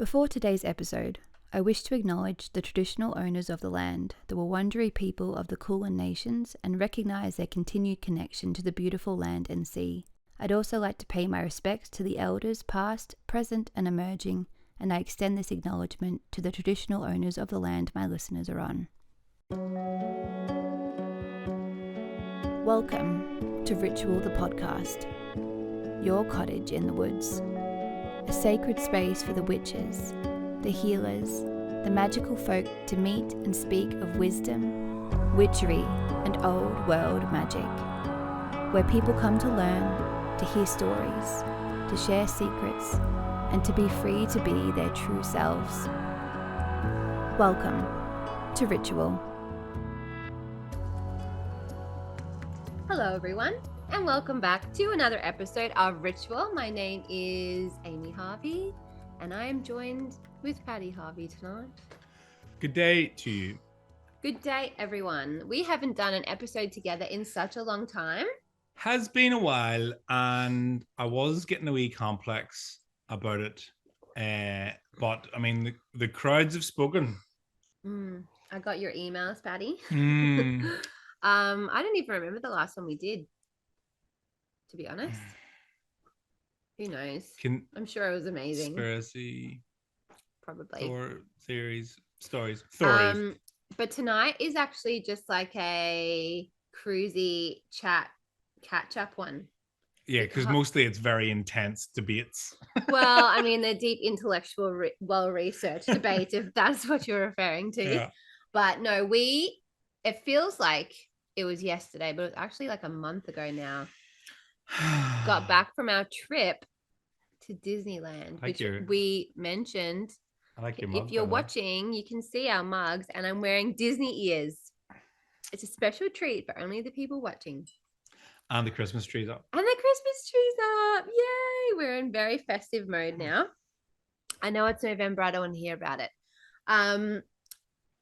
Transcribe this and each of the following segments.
Before today's episode, I wish to acknowledge the traditional owners of the land, the Wurundjeri people of the Kulin Nations, and recognise their continued connection to the beautiful land and sea. I'd also like to pay my respects to the elders past, present and emerging, and I extend this acknowledgement to the traditional owners of the land my listeners are on. Welcome to Ritual the Podcast, your cottage in the woods. A sacred space for the witches, the healers, the magical folk to meet and speak of wisdom, witchery, and old world magic, where people come to learn, to hear stories, to share secrets, and to be free to be their true selves. Welcome to Ritual. Hello everyone, and welcome back to another episode of Ritual. My name is Amy Harvey, and I am joined with Patty Harvey tonight. Good day to you. Good day, everyone. We haven't done an episode together in such a long time. Has been a while, and I was getting a wee complex about it. But I mean, the crowds have spoken. I got your emails, Patty. Mm. I don't even remember the last one we did, to be honest. Who knows? I'm sure it was amazing. Conspiracy. Probably. Thor theories. Stories. But tonight is actually just like a cruisy chat catch-up one. Yeah, because mostly it's very intense debates. Well, I mean, the deep intellectual, well-researched debates, if that's what you're referring to. Yeah. But no, it feels like it was yesterday, but it was actually like a month ago now. Got back from our trip to Disneyland, which we mentioned. I like your mug. If you're watching, you can see our mugs, and I'm wearing Disney ears. It's a special treat for only the people watching. And the Christmas tree's up. Yay! We're in very festive mode now. I know it's November. I don't want to hear about it.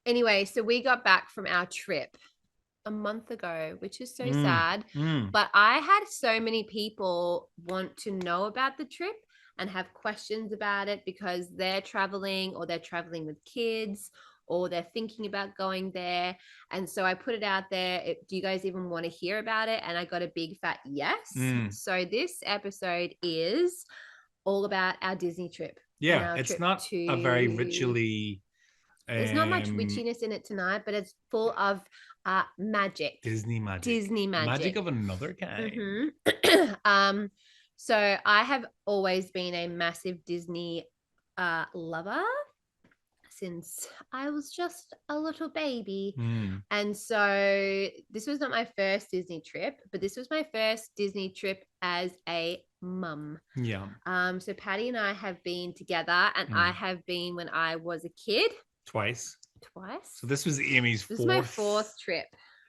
Anyway, so we got back from our trip a month ago, which is so sad. But I had so many people want to know about the trip and have questions about it because they're traveling or they're traveling with kids or they're thinking about going there. And so I put it out there. Do you guys even want to hear about it? And I got a big fat yes. So this episode is all about our Disney trip. Yeah, it's not a very ritually... There's not much witchiness in it tonight, but it's full of magic. Disney magic. Magic of another kind. Mm-hmm. So I have always been a massive Disney lover since I was just a little baby. And so this was not my first Disney trip, but this was my first Disney trip as a mum. Yeah. So Patty and I have been together, and I have been when I was a kid. Twice. So this was Amy's This is my fourth trip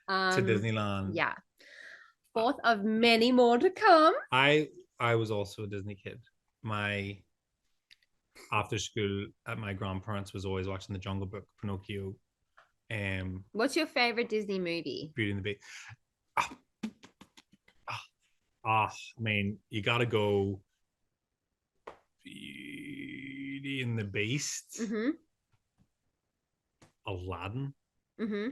to Disneyland. Yeah. Fourth of many more to come. I was also a Disney kid. My after school at my grandparents was always watching The Jungle Book, Pinocchio. What's your favorite Disney movie? Beauty and the Beast. I mean, you gotta go Beauty and the Beast. Mm-hmm. Aladdin. Mm-hmm.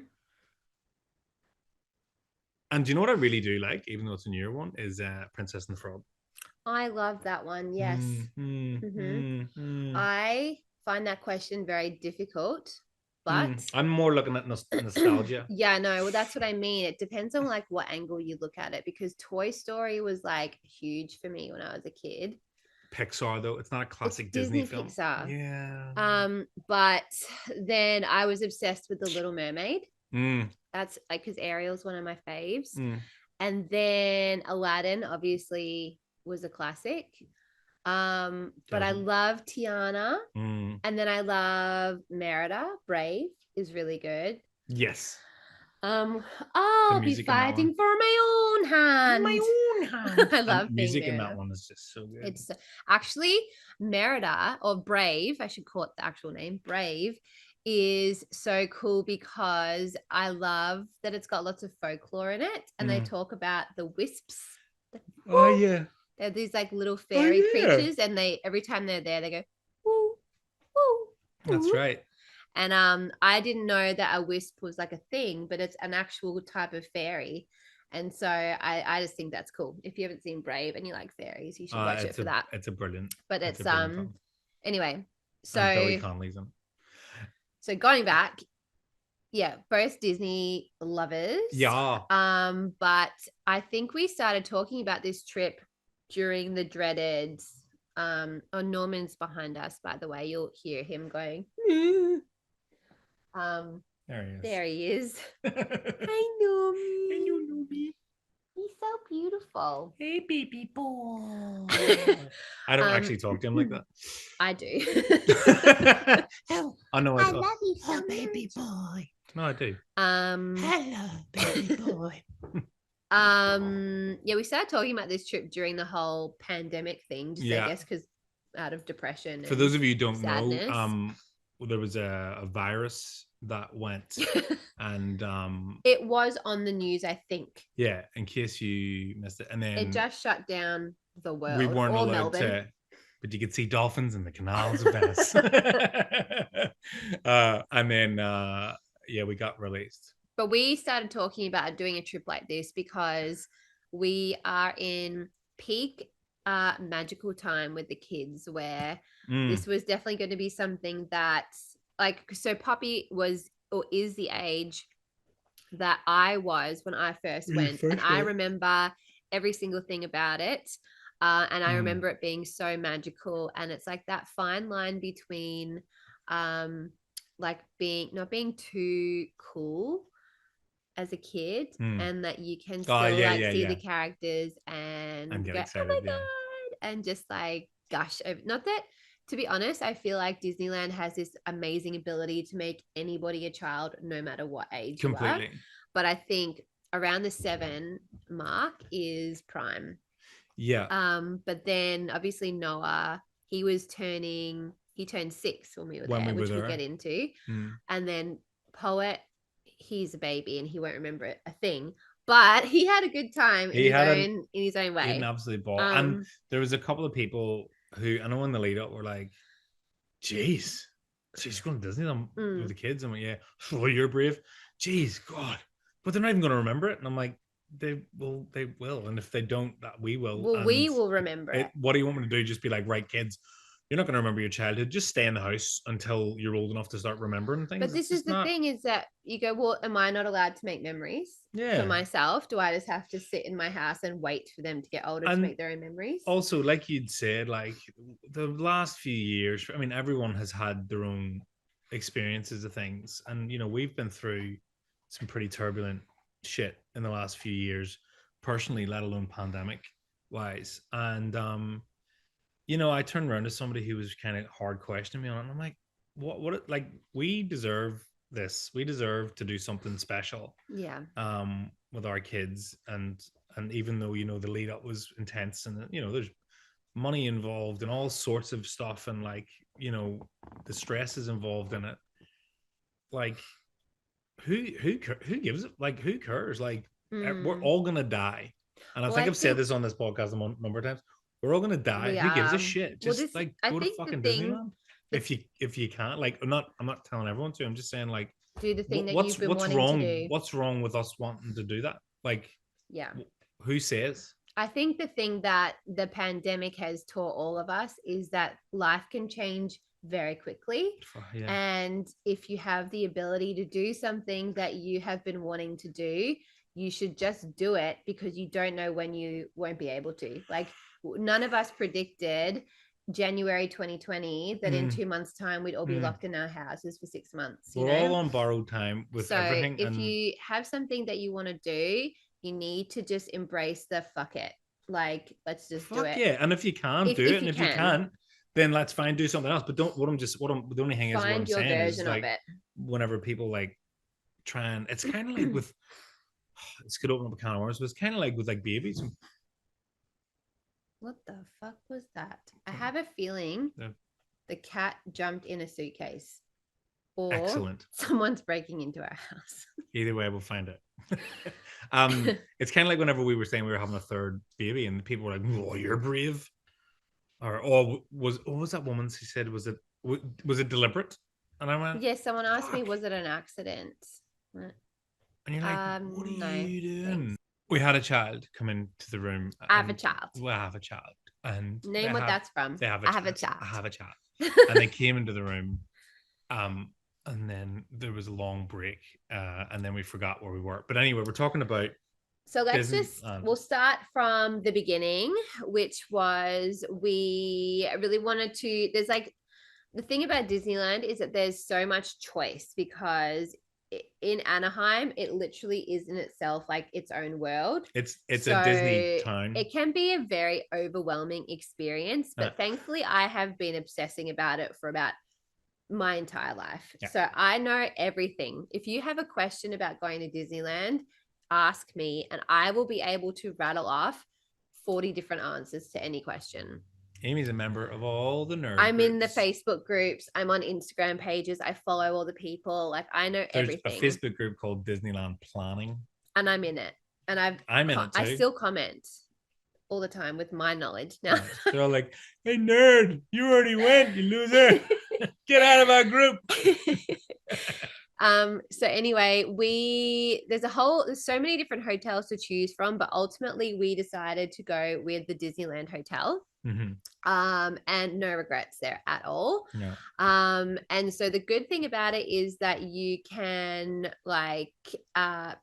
And do you know what I really do like, even though it's a newer one, is Princess and the Frog. I love that one. Yes. I find that question very difficult, but I'm more looking at nostalgia. Yeah, no, well, that's what I mean. It depends on like what angle you look at it, because Toy Story was like huge for me when I was a kid. Pixar, though, it's not a classic Disney film. Pixar. Yeah. But then I was obsessed with The Little Mermaid. That's like because Ariel's one of my faves. And then Aladdin obviously was a classic. But I love Tiana. And then I love Merida. Brave is really good. Yes. I'll be fighting for my own hand. I love music in that one is just so good. It's actually Merida, or Brave, I should call it the actual name. Brave is so cool because I love that it's got lots of folklore in it, and they talk about the wisps. Oh yeah. They're these like little fairy creatures, and they every time they're there, they go woo, That's right. And I didn't know that a wisp was like a thing, but it's an actual type of fairy. And so I just think that's cool. If you haven't seen Brave and you like fairies, you should watch it for that. It's a brilliant. But it's anyway. So and Billy Connolly's in. So going back, yeah, both Disney lovers. Yeah. But I think we started talking about this trip during the dreaded. Norman's behind us, by the way. You'll hear him going. There he is. Hi, Normie. Hello, Normie. He's so beautiful. Hey, baby boy. I don't actually talk to him like that. I do. I know. I love you so much. Baby boy. No, I do. Hello, baby boy. Yeah, we started talking about this trip during the whole pandemic thing, I guess, because out of depression. For those of you who don't sadness. know, there was a virus that went and it was on the news, I think. Yeah, in case you missed it. And then it just shut down the world. We weren't allowed Melbourne. to, but you could see dolphins in the canals of Venice. And then we got released. But we started talking about doing a trip like this because we are in peak magical time with the kids, where this was definitely going to be something that, like, so Poppy was or is the age that I was when I first went. I remember every single thing about it. And I remember it being so magical. And it's like that fine line between like not being too cool as a kid, and that you can still see the characters and get go, excited, oh my God, and just like gush over. Not that, to be honest, I feel like Disneyland has this amazing ability to make anybody a child, no matter what age you are. But I think around the 7 mark is prime. Yeah. But then obviously Noah, he turned 6 when we were there, which we'll get into. And then Poet, he's a baby and he won't remember a thing, but he had a good time in his own way. He had an absolute ball. And there was a couple of people who I know in the lead up were like, "Jeez, she's going to Disneyland with the kids." I'm like, "Yeah, well, you're brave." Jeez, God, but they're not even going to remember it. And I'm like, they will, and if they don't, that we will. Well, we will remember it. What do you want me to do? Just be like, right, kids, you're not going to remember your childhood. Just stay in the house until you're old enough to start remembering things. But this is the thing, is that you go, well, am I not allowed to make memories for myself? Do I just have to sit in my house and wait for them to get older to make their own memories? Also, like you'd said, like the last few years, I mean, everyone has had their own experiences of things. And, we've been through some pretty turbulent shit in the last few years, personally, let alone pandemic wise. And, I turned around to somebody who was kind of hard questioning me on it. And I'm like, what, like, we deserve this. We deserve to do something special. Yeah. With our kids. And even though, the lead up was intense and, there's money involved and all sorts of stuff. And like, the stress is involved in it. Like, who gives it? Like, who cares? Like, we're all going to die. And I think I've said this on this podcast a number of times. We're all gonna die. Who gives a shit? Just go to fucking Disneyland. If you can't, like, I'm not telling everyone to. I'm just saying, like, do the thing that you've been wanting to do. What's wrong with us wanting to do that? Like, yeah. Who says? I think the thing that the pandemic has taught all of us is that life can change very quickly. Yeah. And if you have the ability to do something that you have been wanting to do, you should just do it, because you don't know when you won't be able to. Like, none of us predicted January 2020 that in 2 months' time we'd all be locked in our houses for 6 months. We're all on borrowed time with everything. So if you have something that you want to do, you need to just embrace the fuck it. Like, let's just do it. Yeah, and if you can do it, and if you can't, then let's fine, do something else. But the only thing is, what I'm saying is, like, whenever people like try and, it's kind of like with, it's could open up a can of worms, but it's kind of like with like babies. What the fuck was that? I have a feeling the cat jumped in a suitcase, or excellent, someone's breaking into our house. Either way, we'll find it. It's kind of like whenever we were saying we were having a third baby, and people were like, "Oh, you're brave," or what was that woman? She said, was it deliberate? And I went, yeah, someone asked me, "Fuck." was it an accident? And you're like, what are No, you doing? thanks. We had a child come into the room. I have a And child. we have a child. And Name what that's from. they have a I have a child. child. I have a child. And they came into the room. And then there was a long break. And then we forgot where we were. But anyway, we're talking about So let's Disneyland. we'll start from the beginning, which was we really wanted to, there's like, the thing about Disneyland is that there's so much choice because in Anaheim, it literally is in itself like its own world. It's a Disney town. It can be a very overwhelming experience, but thankfully I have been obsessing about it for about my entire life. Yeah. So I know everything. If you have a question about going to Disneyland, ask me and I will be able to rattle off 40 different answers to any question. Amy's a member of all the nerd I'm groups. in the Facebook groups. I'm on Instagram pages. I follow all the people. Like I know everything. There's a Facebook group called Disneyland Planning. And I'm in it. And I'm in it too. I still comment all the time with my knowledge now. Right. They're all like, hey nerd, you already went, you loser. Get out of our group. So anyway, there's so many different hotels to choose from, but ultimately we decided to go with the Disneyland Hotel. Mm-hmm. And no regrets there at all. No. And so the good thing about it is that you can like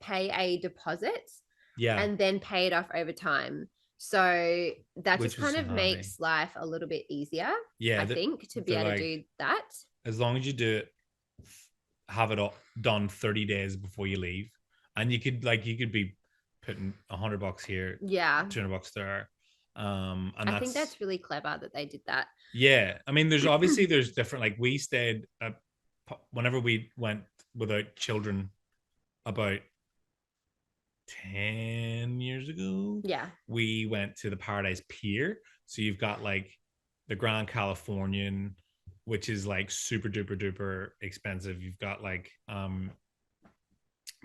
pay a deposit, and then pay it off over time. So that just kind of makes life a little bit easier. Yeah, I think to be able to do that. As long as you do it, have it all done 30 days before you leave, and you could be putting $100 here, $200 there. And I think that's really clever that they did that. Yeah, I mean, there's different. Like we stayed whenever we went without children about 10 years ago. Yeah, we went to the Paradise Pier. So you've got like the Grand Californian, which is like super duper duper expensive. You've got like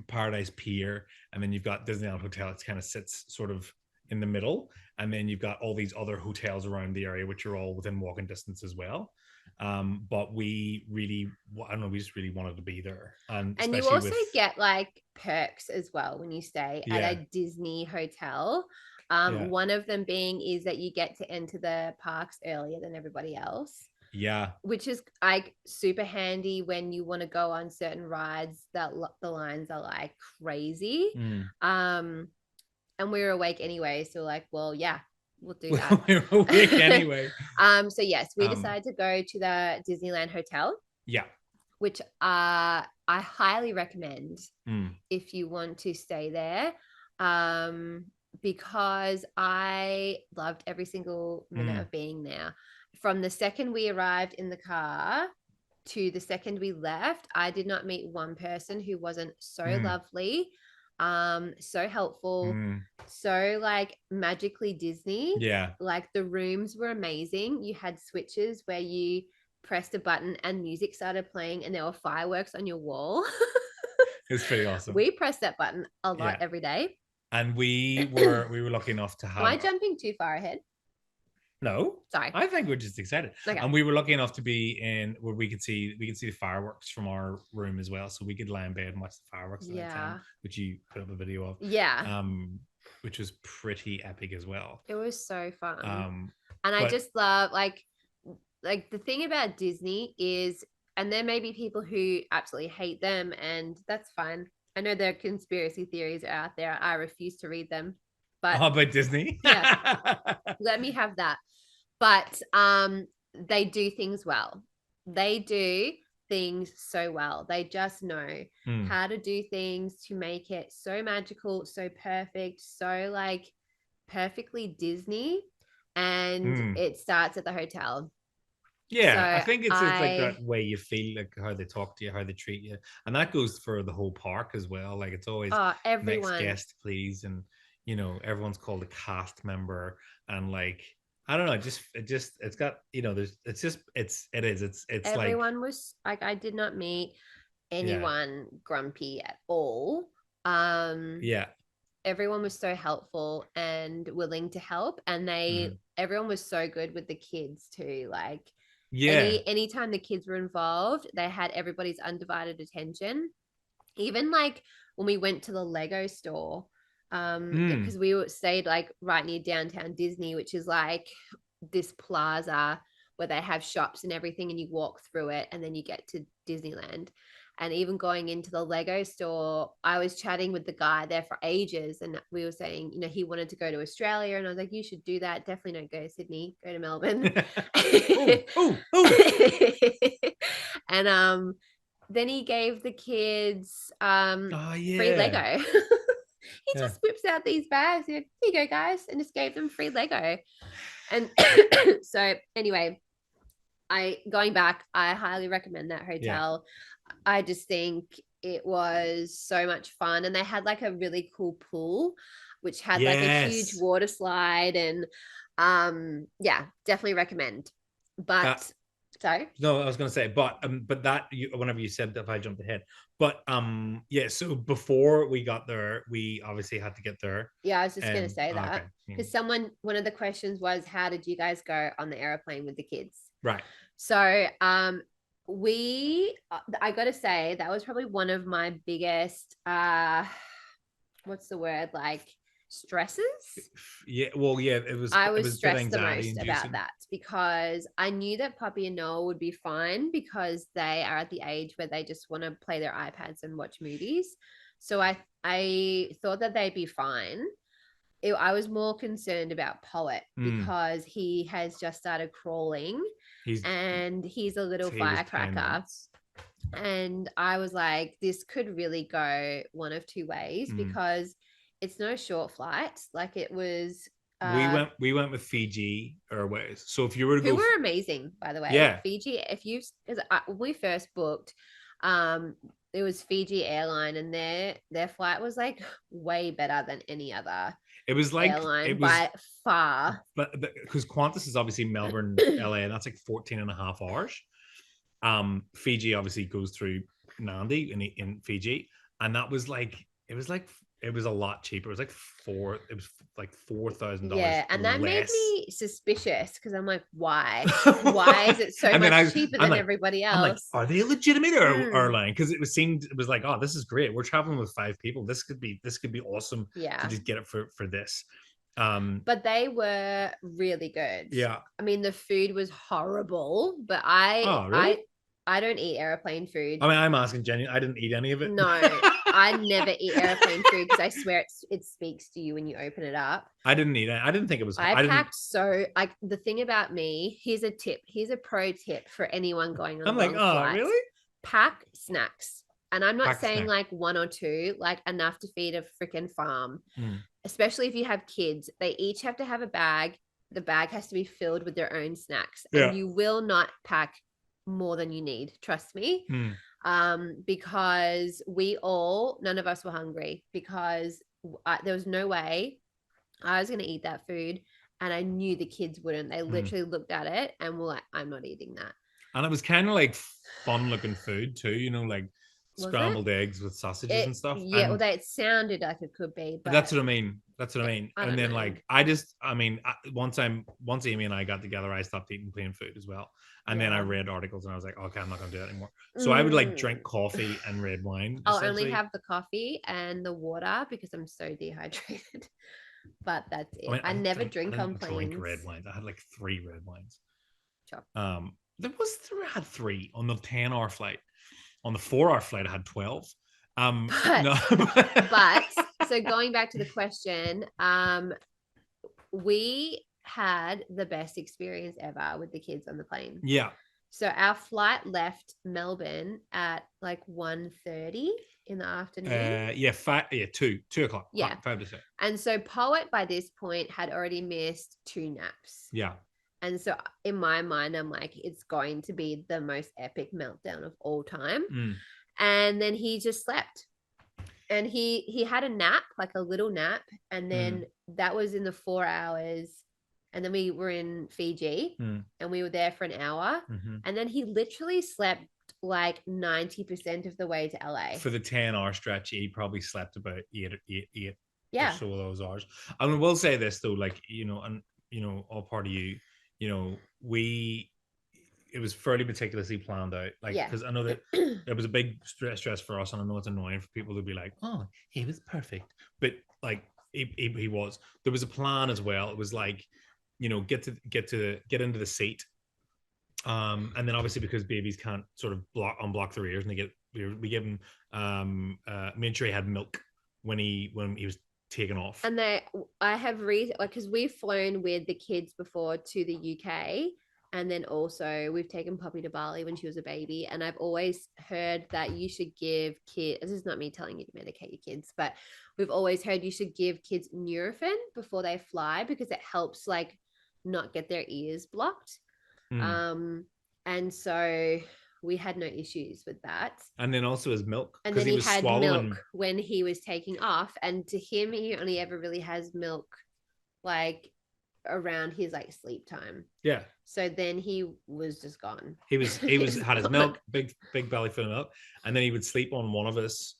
Paradise Pier, and then you've got Disneyland Hotel. It kind of sits sort of in the middle, and then you've got all these other hotels around the area, which are all within walking distance as well. But we just really wanted to be there, and you also get like perks as well when you stay at a Disney hotel. One of them being is that you get to enter the parks earlier than everybody else. Yeah, which is like super handy when you want to go on certain rides that the lines are like crazy. And we were awake anyway, so like, well, yeah, we'll do that. We were awake anyway. So yes, we decided to go to the Disneyland Hotel. Yeah, which I highly recommend if you want to stay there. Because I loved every single minute of being there. From the second we arrived in the car to the second we left, I did not meet one person who wasn't so lovely, so helpful, so like magically Disney. Yeah. Like the rooms were amazing. You had switches where you pressed a button and music started playing and there were fireworks on your wall. It's pretty awesome. We pressed that button a lot every day. And we were lucky enough to have. Am I jumping too far ahead? No, sorry. I think we're just excited, and we were lucky enough to be in where we could see the fireworks from our room as well, so we could lie in bed and watch the fireworks at that time, which you put up a video of. Yeah. Which was pretty epic as well. It was so fun. And I just love like the thing about Disney is, and there may be people who absolutely hate them, and that's fine. I know there are conspiracy theories out there. I refuse to read them. But about Disney? Yeah. Let me have that. But they do things well. They do things so well. They just know how to do things to make it so magical, so perfect, so like perfectly Disney. And it starts at the hotel. Yeah, so I think it's like that way you feel, like how they talk to you, how they treat you. And that goes for the whole park as well. Like it's always everyone. Next guest, please. And you know, everyone's called a cast member, and like I don't know, it's got, you know, it's everyone was like, I did not meet anyone grumpy at all. Everyone was so helpful and willing to help, and everyone was so good with the kids too. Like Yeah. Anytime the kids were involved, they had everybody's undivided attention. Even like when we went to the Lego store, because we stayed like right near downtown Disney, which is like this plaza where they have shops and everything, and you walk through it and then you get to Disneyland. And even going into the Lego store, I was chatting with the guy there for ages, and we were saying, he wanted to go to Australia, and I was like, you should do that. Definitely don't go to Sydney, go to Melbourne. And then he gave the kids free Lego. He just whips out these bags. Here you go, guys, and just gave them free Lego. And so anyway, going back, I highly recommend that hotel. Yeah. I just think it was so much fun, and they had like a really cool pool, which had like a huge water slide, and definitely recommend. But sorry, no, I was going to say, but that whenever you said that, I jumped ahead. But so before we got there, we obviously had to get there. Yeah, I was just going to say that because one of the questions was, how did you guys go on the airplane with the kids? Right. So I got to say that was probably one of my biggest what's the word, like stresses. It was. I was stressed the most about that because I knew that Puppy and Noah would be fine because they are at the age where they just want to play their iPads and watch movies. So I thought that they'd be fine. I was more concerned about Poet because he has just started crawling and he's a little firecracker. And I was like, this could really go one of two ways because it's no short flight. Like it was. We went with Fiji Airways. So if you were to who were amazing, by the way. Yeah. Fiji. When we first booked, it was Fiji Airline, and their flight was like way better than any other. It was like airline by far. But because Qantas is obviously Melbourne, LA, and that's like 14 and a half hours. Fiji obviously goes through Nandi in Fiji, and that was like it was a lot cheaper. It was like $4,000. Yeah, and that made me suspicious because I'm like, why? Why is it so much cheaper than everybody else? I'm like, are they a legitimate airline? Because it was like, oh, this is great. We're traveling with 5 people. This could be awesome. Yeah, to just get it for this. But they were really good. Yeah, I mean, the food was horrible, but really? I don't eat airplane food. I mean, I'm asking genuinely. I didn't eat any of it. No, I never eat airplane food because I swear it speaks to you when you open it up. I didn't eat it. I didn't think it was. The thing about me. Here's a tip. Here's a pro tip for anyone going on. I'm like, oh, flights. Really? Pack snacks, and I'm not saying like 1 or 2, like enough to feed a freaking farm. Especially if you have kids, they each have to have a bag. The bag has to be filled with their own snacks, and you will not pack more than you need, trust me. Because none of us were hungry because there was no way I was going to eat that food, and I knew the kids wouldn't. They literally looked at it and were like, I'm not eating that. And it was kind of like fun looking food too, like scrambled eggs with sausages and stuff. Yeah, it sounded like it could be, but that's what I mean. And then once Amy and I got together, I stopped eating plain food as well. And then I read articles and I was like, okay, I'm not gonna do that anymore. So I would like drink coffee and red wine. I'll only have the coffee and the water because I'm so dehydrated. But that's it. I never drink on planes. Drink red wines. I had like 3 red wines. Sure. I had 3 on the 10-hour flight. On the 4-hour flight, I had 12. But so going back to the question, we had the best experience ever with the kids on the plane. Yeah. So our flight left Melbourne at like 1:30 in the afternoon. 2 o'clock. Yeah. 5 to 6. And so Poet by this point had already missed 2 naps. Yeah. And so in my mind, I'm like, it's going to be the most epic meltdown of all time. And then he just slept. And he had a nap, like a little nap. And then that was in the 4 hours. And then we were in Fiji and we were there for an hour. And then he literally slept like 90% of the way to LA. For the 10-hour stretch, he probably slept about 8 or so of those hours. I mean, we'll say this though, like, all part of you, it was fairly meticulously planned out. Like, because I know that it was a big stress for us, and I know it's annoying for people to be like, "Oh, he was perfect," but like he was. There was a plan as well. It was like, you know, get into the seat, and then obviously because babies can't sort of unblock their ears, and we give him made sure he had milk when he was taken off. And I have reason, like, because we've flown with the kids before to the UK, and then also we've taken Poppy to Bali when she was a baby, and I've always heard that you should give kids, this is not me telling you to medicate your kids, but we've always heard you should give kids Nurofen before they fly, because it helps like not get their ears blocked. And so we had no issues with that. And then also his milk, and then he had milk when he was taking off, and to him he only ever really has milk like around his like sleep time. Yeah. So then he was just gone. He was had his milk, big belly full of milk, and then he would sleep on one of us,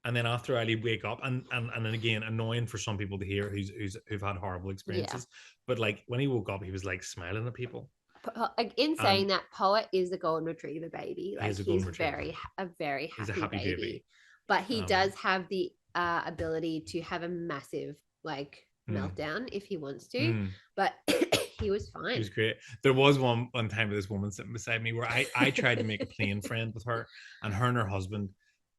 and then after a while he'd wake up, and then again, annoying for some people to hear who've had horrible experiences. But like when he woke up, he was like smiling at people. In saying that, Poet is a golden retriever baby. Like he's very happy baby. But he does have the ability to have a massive like meltdown if he wants to. But he was fine. He was great. There was one time with this woman sitting beside me where I tried to make a plane friend with her, and her husband.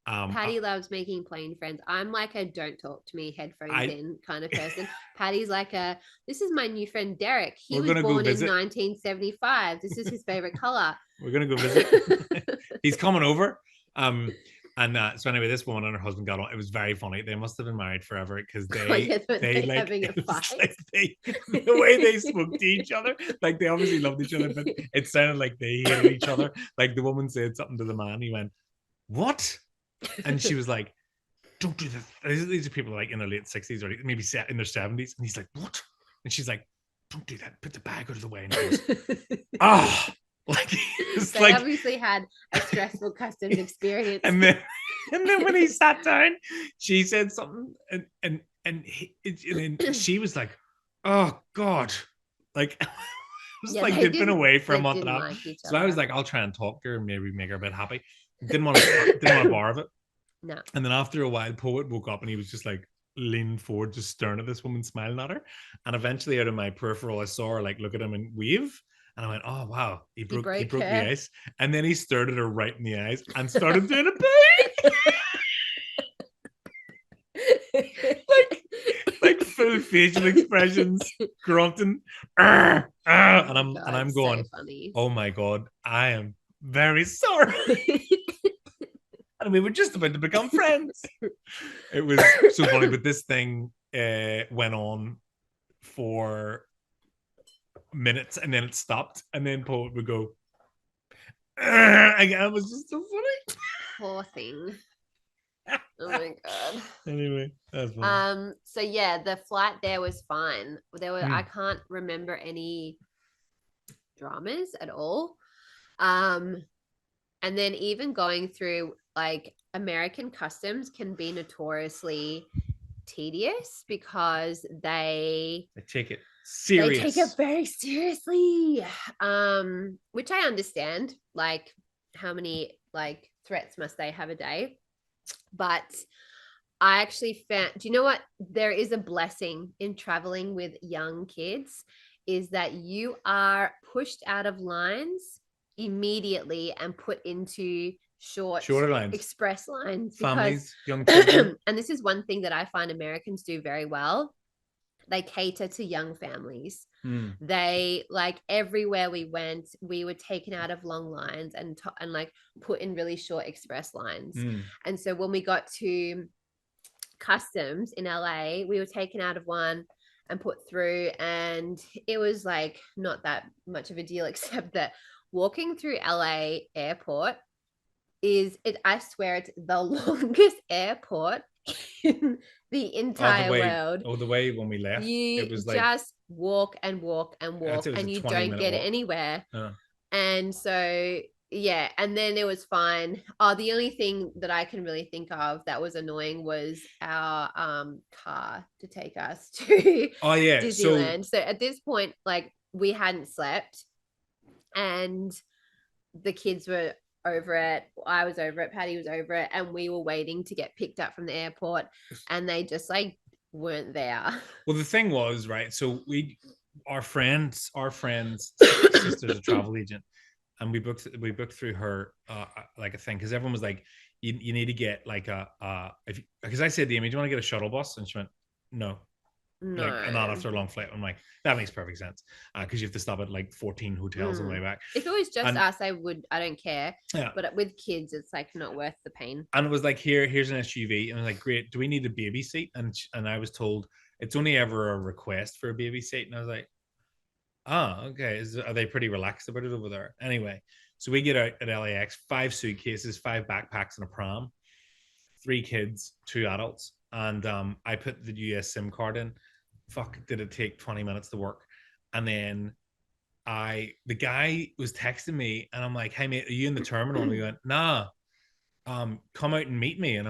Patty loves making plane friends. I'm like a don't talk to me, headphones in kind of person. Patty's like this is my new friend Derek. He was born in 1975. This is his favorite color. We're gonna go visit. He's coming over. So anyway, this woman and her husband got on. It was very funny. They must have been married forever because they like having a fight. Like the way they spoke to each other, like they obviously loved each other, but it sounded like they hated each other. Like the woman said something to the man. He went, "What?" And she was like, "Don't do this." These are people like in their late 60s or maybe in their 70s. And he's like, "What?" And she's like, "Don't do that. Put the bag out of the way." And he goes, "Ah." Like they obviously had a stressful customs experience. And then when he sat down, she said something, and she was like, "Oh God," like it was like they'd been away for a month and a half. Like so I was like, "I'll try and talk to her and maybe make her a bit happy." Didn't want to borrow it. No. And then after a while, Poet woke up and he was just like leaning forward, just staring at this woman, smiling at her. And eventually, out of my peripheral, I saw her like look at him and wave. And I went, "Oh wow, he broke the ice." And then he stared at her right in the eyes and started doing a bang. like full facial expressions, grunting, and I'm going, so "Oh my God, I am very sorry." And we were just about to become friends. It was so funny, but this thing went on for minutes and then it stopped, and then Poet would go again. It was just so funny. Poor thing. Oh my God. Anyway, that's funny. So yeah, the flight there was fine. I can't remember any dramas at all. And then even going through like American customs can be notoriously tedious because they take it serious. They take it very seriously, which I understand. Like, how many like threats must they have a day? But I actually found, do you know what? There is a blessing in traveling with young kids, is that you are pushed out of lines immediately and put into shorter lines, express lines, families, young children. And this is one thing that I find Americans do very well. They cater to young families. They like everywhere we went, we were taken out of long lines and like put in really short express lines. And so when we got to customs in LA, we were taken out of one and put through, and it was like not that much of a deal, except that walking through LA airport I swear it's the longest airport in the entire world. The way when we left, it was like just walk and walk and walk, and you don't get anywhere. And so yeah, and then it was fine. The only thing that I can really think of that was annoying was our car to take us to Disneyland. So at this point, like, we hadn't slept, and the kids were over it. I was over it. Patty was over it. And we were waiting to get picked up from the airport. And they just like weren't there. Well, the thing was, right, so our friend's sister's a travel agent, and we booked through her like a thing, because everyone was like, you need to get like because I said to Amy, do you want to get a shuttle bus? And she went, no. Like, not after a long flight. I'm like, that makes perfect sense, because you have to stop at like 14 hotels on the way back. If it was just us, I don't care. Yeah. But with kids, it's like not worth the pain. And it was like, here's an SUV, and I was like, great, do we need a baby seat? And I was told it's only ever a request for a baby seat, and I was like, okay, are they pretty relaxed about it over there? Anyway, so we get out at LAX, 5 suitcases, 5 backpacks, and a pram, 3 kids, 2 adults. And I put the US SIM card in. Fuck, did it take 20 minutes to work? And then the guy was texting me, and I'm like, hey mate, are you in the terminal? And he went, nah, come out and meet me. And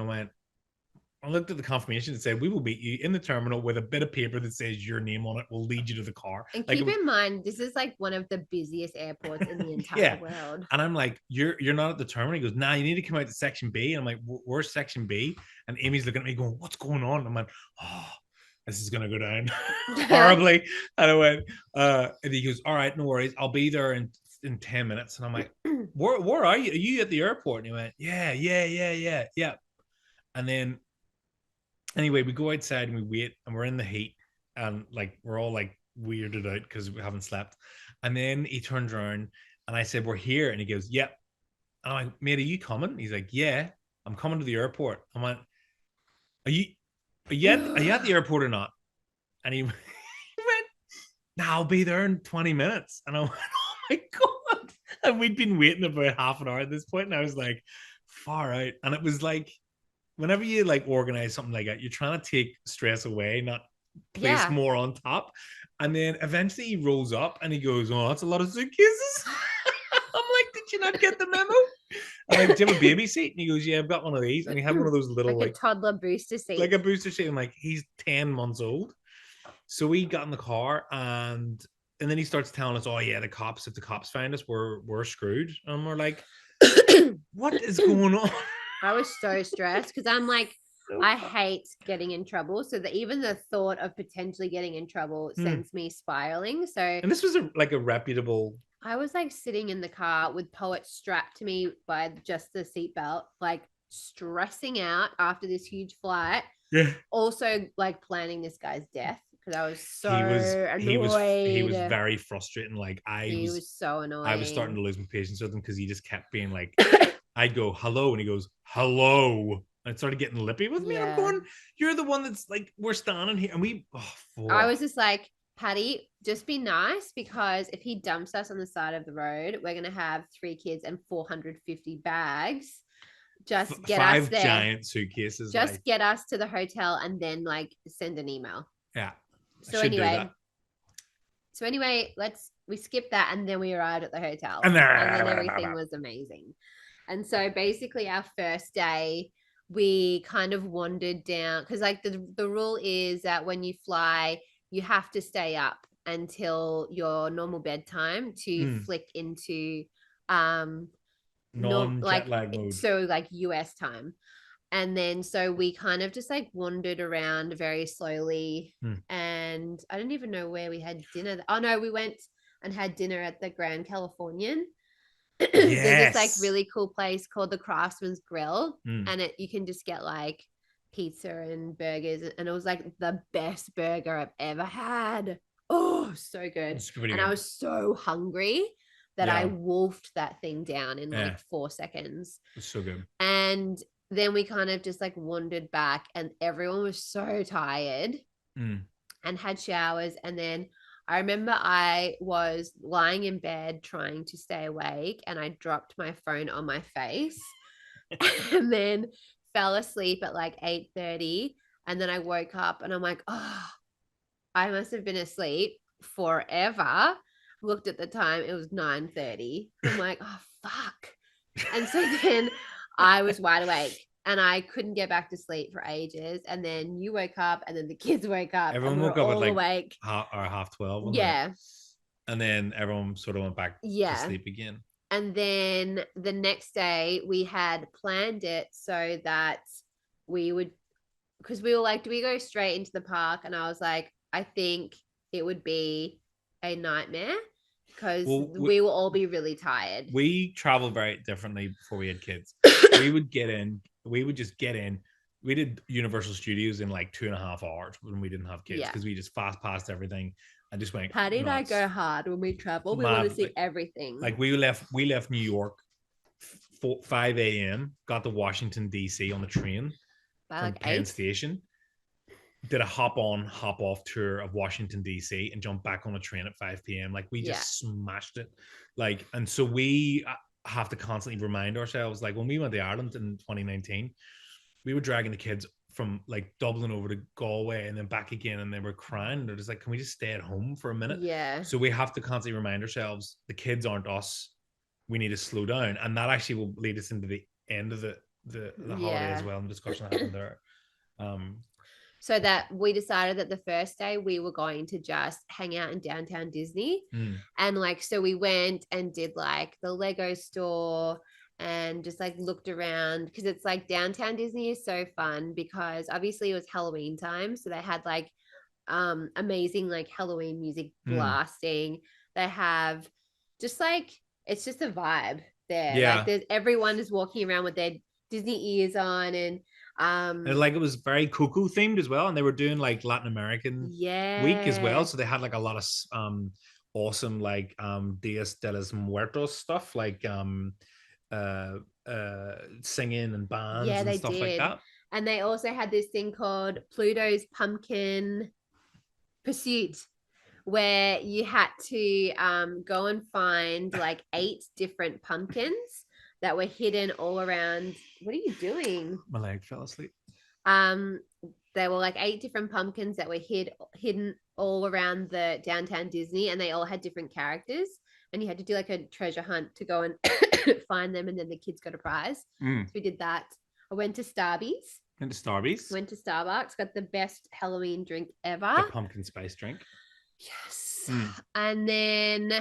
I looked at the confirmation and said, we will meet you in the terminal with a bit of paper that says your name on it. We'll lead you to the car. And keep in mind, this is like one of the busiest airports in the entire world. And I'm like, you're not at the terminal? He goes, nah, you need to come out to section B. And I'm like, where's section B? And Amy's looking at me going, what's going on? And I'm like, oh, this is going to go down horribly. And I went, and he goes, all right, no worries. I'll be there in 10 minutes. And I'm like, where are you? Are you at the airport? And he went, yeah. And then, anyway, we go outside and we wait, and we're in the heat, and like we're all like weirded out because we haven't slept. And then he turns around, and I said, we're here. And he goes, yep. And I'm like, mate, are you coming? He's like, yeah, I'm coming to the airport. I went, are you at the airport or not? And he went, nah, I'll be there in 20 minutes. And I went, oh my God. And we'd been waiting about half an hour at this point, and I was like, far out. And it was like, whenever you like organize something like that, you're trying to take stress away, not place more on top. And then eventually he rolls up and he goes, oh, that's a lot of suitcases. I'm like, did you not get the memo? I'm like, do you have a baby seat? And he goes, yeah, I've got one of these. And he had one of those little like a toddler booster seat. Like a booster seat. I'm like, he's 10 months old. So we got in the car, and then he starts telling us, oh yeah, if the cops find us, we're screwed. And we're like, what is going on? I was so stressed because I'm like, I hate getting in trouble. So that even the thought of potentially getting in trouble sends me spiraling. So, and this was a reputable. I was like sitting in the car with Poet strapped to me by just the seatbelt, like stressing out after this huge flight. Yeah. Also, like planning this guy's death because I was so annoyed. He was very frustrating. Like he was so annoying. I was starting to lose my patience with him because he just kept being like, I'd go hello, and he goes hello. And it started getting lippy with me. Yeah. I'm going, you're the one that's like, we're standing here, and I was just like, Patty, just be nice, because if he dumps us on the side of the road, we're gonna have 3 kids and 450 bags. Just get 5 us there. Giant suitcases. Just get us to the hotel and then like send an email. Yeah. So anyway, we skipped that, and then we arrived at the hotel, and then everything was amazing. And so basically our first day, we kind of wandered down, because like the rule is that when you fly, you have to stay up until your normal bedtime to flick into non-jet lag mode. So like US time. And then so we kind of just like wandered around very slowly, and I don't even know where we had dinner. Oh no, we went and had dinner at the Grand Californian. Yes. There's this like really cool place called the Craftsman's Grill, and you can just get like pizza and burgers, and it was like the best burger I've ever had. Oh, so good. And I was so hungry that I wolfed that thing down in like 4 seconds. It's so good. And then we kind of just like wandered back, and everyone was so tired and had showers. And then I remember I was lying in bed trying to stay awake, and I dropped my phone on my face and then fell asleep at like 8:30. And then I woke up and I'm like, oh, I must have been asleep forever. Looked at the time, it was 9:30. I'm like, oh, fuck. And so then I was wide awake, and I couldn't get back to sleep for ages. And then you woke up, and then the kids woke up. Everyone woke up at like awake. half 12. Yeah. And then everyone sort of went back to sleep again. And then the next day we had planned it so that we would, because we were like, do we go straight into the park? And I was like, I think it would be a nightmare because we will all be really tired. We traveled very differently before we had kids. We would just get in. We did Universal Studios in like 2.5 hours when we didn't have kids because we just fast passed everything and just went. Patty and I go hard when we travel. We want to see everything. Like we left New York 5 a.m. Got to Washington D.C. on the train from Penn Station. Did a hop on, hop off tour of Washington D.C. and jumped back on a train at 5 p.m. Like we just smashed it. Like, and so we have to constantly remind ourselves. Like when we went to Ireland in 2019, we were dragging the kids from like Dublin over to Galway and then back again, and they were crying. They're just like, can we just stay at home for a minute? Yeah. So we have to constantly remind ourselves the kids aren't us. We need to slow down, and that actually will lead us into the end of the holiday as well, and discussion that happened there. So that we decided that the first day we were going to just hang out in downtown Disney, and like so we went and did like the Lego store and just like looked around, because it's like downtown Disney is so fun because obviously it was Halloween time, so they had like amazing like Halloween music blasting. They have just like, it's just a vibe there. Like there's everyone is walking around with their Disney ears on, and like it was very Coco themed as well, and they were doing like Latin American week as well, so they had like a lot of awesome like Dias de los Muertos stuff, like singing and bands and stuff like that. And they also had this thing called Pluto's Pumpkin Pursuit, where you had to go and find like 8 different pumpkins that were hidden all around. What are you doing? My leg fell asleep. There were like 8 different pumpkins that were hidden all around the downtown Disney, and they all had different characters, and you had to do like a treasure hunt to go and find them, and then the kids got a prize. So we did that. I went to Starbucks. Went to Starbucks. Got the best Halloween drink ever. The pumpkin spice drink. Yes. And then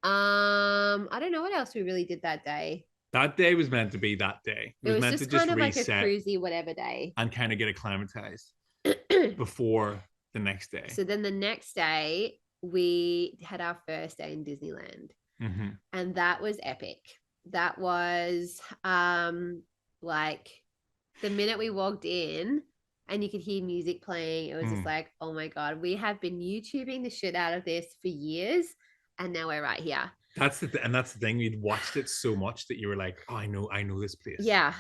I don't know what else we really did that day. That day was meant to be that day. It was meant to just kind of reset, like a cruisy whatever day, and kind of get acclimatized before the next day. So then the next day we had our first day in Disneyland, and that was epic. That was like the minute we walked in and you could hear music playing, it was just like, oh my God, we have been YouTubing the shit out of this for years, and now we're right here. That's the thing. You'd watched it so much that you were like, oh, I know this place. Yeah.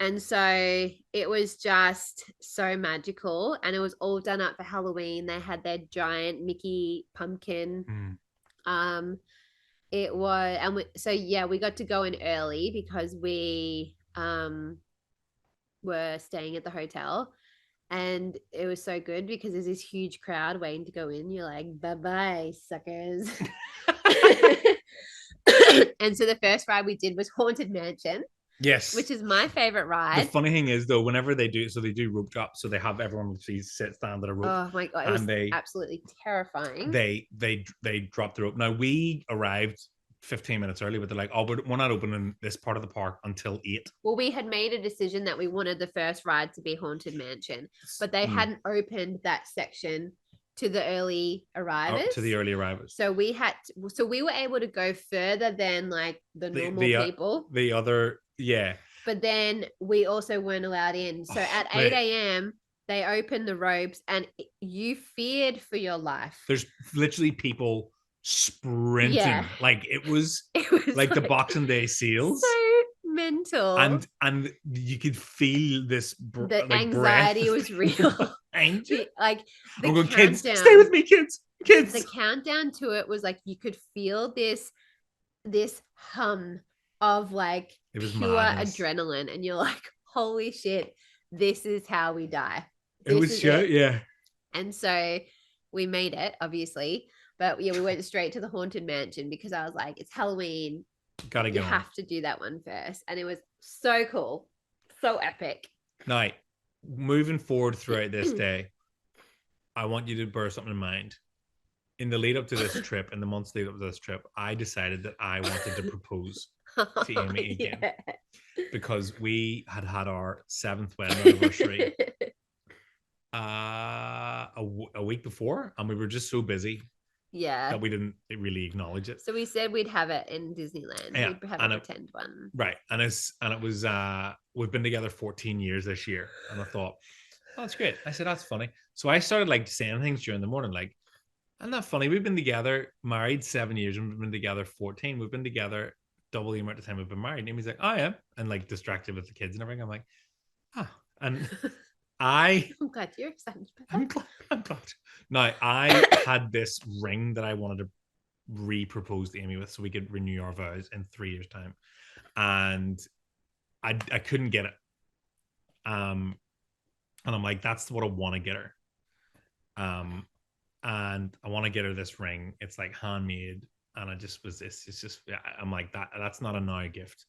And so it was just so magical, and it was all done up for Halloween. They had their giant Mickey pumpkin. It was, and we got to go in early because we were staying at the hotel, and it was so good because there's this huge crowd waiting to go in. You're like, bye-bye, suckers. And so the first ride we did was Haunted Mansion. Yes. Which is my favorite ride. The funny thing is, though, whenever they do rope drop, so they have everyone sit down at a rope. Oh my God, it was absolutely terrifying. They drop the rope. Now, we arrived 15 minutes early, but they're like, oh, we're not opening this part of the park until 8. Well, we had made a decision that we wanted the first ride to be Haunted Mansion, but they hadn't opened that section to the early arrivers. So we were able to go further than like the normal people. The other, yeah. But then we also weren't allowed in. So at 8 a.m., they opened the ropes, and you feared for your life. There's literally people sprinting. Like it was like the Boxing Day seals. So mental. And you could feel this the anxiety breath. Was real. Like I'm going, kids, stay with me, kids. The countdown to it was like you could feel this hum of like pure adrenaline, and you're like, holy shit, this is how we die. Yeah. And so we made it, obviously, but yeah, we went straight to the Haunted Mansion because I was like, it's Halloween, gotta go. You have to do that one first, and it was so cool, so epic. Now, moving forward throughout this day, I want you to bear something in mind. in the lead up to this trip, in the months lead up to this trip, I decided that I wanted to propose to Amy again. Yeah. Because we had our 7th wedding anniversary a week before, and we were just so busy that we didn't really acknowledge it. So we said we'd have it in Disneyland. Yeah, we'd have a pretend one. Right. And it was we've been together 14 years this year. And I thought, oh, that's great. I said, that's funny. So I started like saying things during the morning, like, isn't that funny? We've been together, married 7 years, and we've been together 14. We've been together double the amount of time we've been married. And Amy's like, oh yeah. And like distracted with the kids and everything. I'm like, and I'm glad you're excited about that. I'm glad. Now, I had this ring that I wanted to re-propose to Amy with so we could renew our vows in 3 years' time. And I couldn't get it. And I'm like, that's what I want to get her. And I want to get her this ring. It's like handmade. And I just was this. It's just, I'm like, that's not a now gift.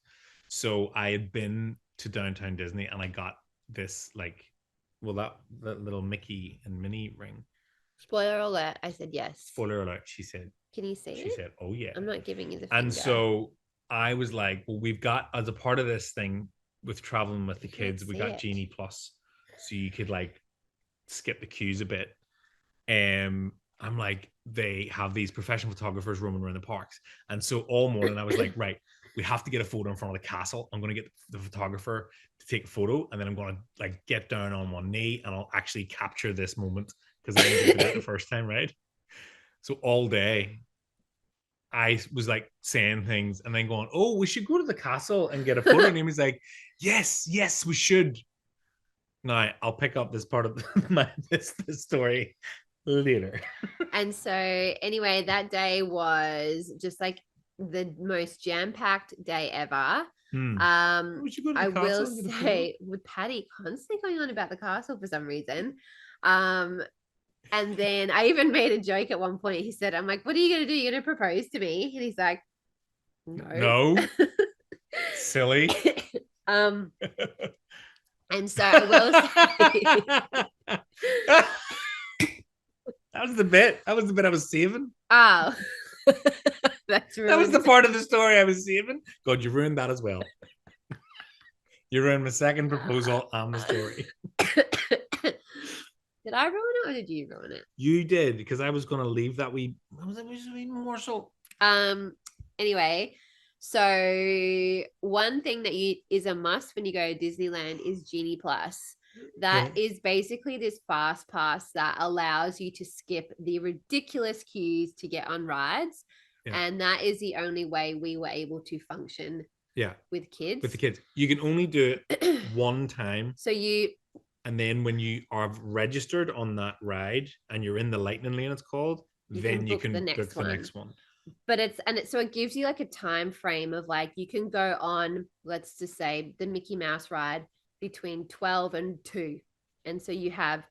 So I had been to downtown Disney and I got this like, well, that little Mickey and Minnie ring. Spoiler alert, I said yes. Spoiler alert, she said. Can you see it? She said, oh yeah. I'm not giving you the finger. And so I was like, well, we've got, as a part of this thing with traveling with the kids, we got Genie Plus. So you could like skip the queues a bit. I'm like, they have these professional photographers roaming around the parks. And so all morning I was like, right, we have to get a photo in front of the castle. I'm going to get the photographer to take a photo. And then I'm going to like get down on one knee and I'll actually capture this moment because I didn't do it the first time, right? So all day I was like saying things and then going, oh, we should go to the castle and get a photo. And Amy's like, yes, we should. Now I'll pick up this part of this story later. And so anyway, that day was just like the most jam-packed day ever. I will say with Patty constantly going on about the castle for some reason. And then I even made a joke at one point. He said, I'm like, what are you going to do? You're going to propose to me? And he's like, no. Silly. And so I will say that was the bit I was saving. Oh. That's really that was the part of the story I was saving. God, you ruined that as well. You ruined my second proposal and the story. Did I ruin it or did you ruin it? You did, because I was going to leave that wee morsel. Anyway, so one thing that is a must when you go to Disneyland is Genie Plus. That is basically this fast pass that allows you to skip the ridiculous queues to get on rides. Yeah. And that is the only way we were able to function with kids. With the kids. You can only do it one time. And then when you are registered on that ride and you're in the lightning lane, it's called, then you can book the next one. But so it gives you like a time frame of like, you can go on, let's just say the Mickey Mouse ride between 12 and 2. And so you have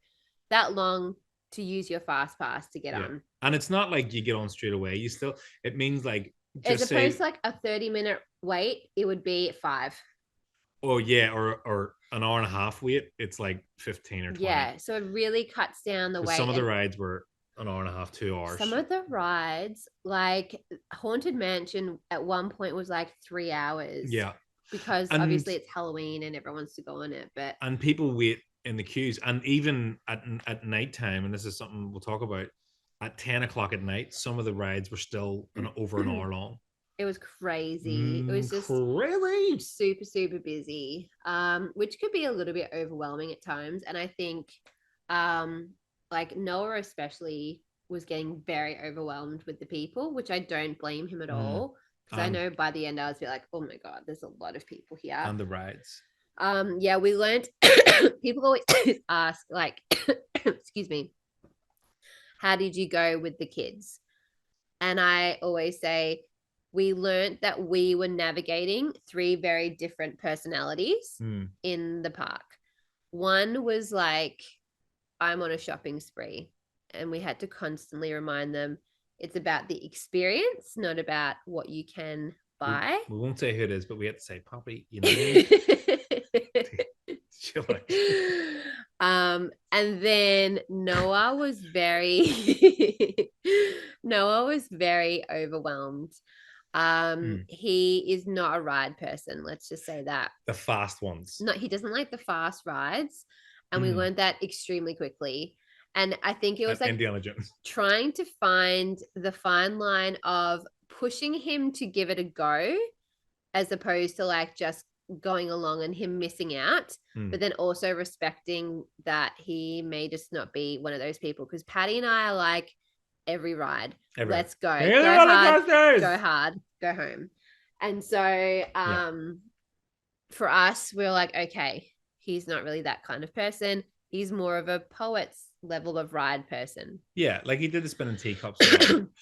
that long to use your fast pass to get on. And it's not like you get on straight away. It means like, as opposed to like a 30-minute wait, it would be 5. Oh yeah, or an hour and a half wait, it's like 15 or 20. Yeah, so it really cuts down the wait. Some of the rides were an hour and a half, 2 hours. Some of the rides, like Haunted Mansion at one point was like 3 hours. Yeah. Because obviously it's Halloween and everyone wants to go on it. And people wait in the queues. And even at nighttime, and this is something we'll talk about, at 10 o'clock at night, some of the rides were still over an hour long. It was crazy. It was just crazy. Super, super busy, which could be a little bit overwhelming at times. And I think like Noah especially was getting very overwhelmed with the people, which I don't blame him at all. Because I know by the end I was like, oh my God, there's a lot of people here. And the rides. Yeah, we learned, people always ask like, excuse me, how did you go with the kids? And I always say, we learned that we were navigating 3 very different personalities in the park. One was like, I'm on a shopping spree. And we had to constantly remind them it's about the experience, not about what you can buy. We won't say who it is, but we had to say, Poppy, you know. And then Noah was very Noah was very overwhelmed. He is not a ride person. Let's just say that. The fast ones. No, he doesn't like the fast rides. And we learned that extremely quickly. And I think it was like Indiana Jones. trying to find the fine line of pushing him to give it a go as opposed to like just going along and him missing out, but then also respecting that he may just not be one of those people. Because Patty and I are like, every ride, let's go. Go hard, go home. And so for us, we're like, okay, he's not really that kind of person. He's more of a poet's level of ride person. Yeah, like he did the spinning teacups.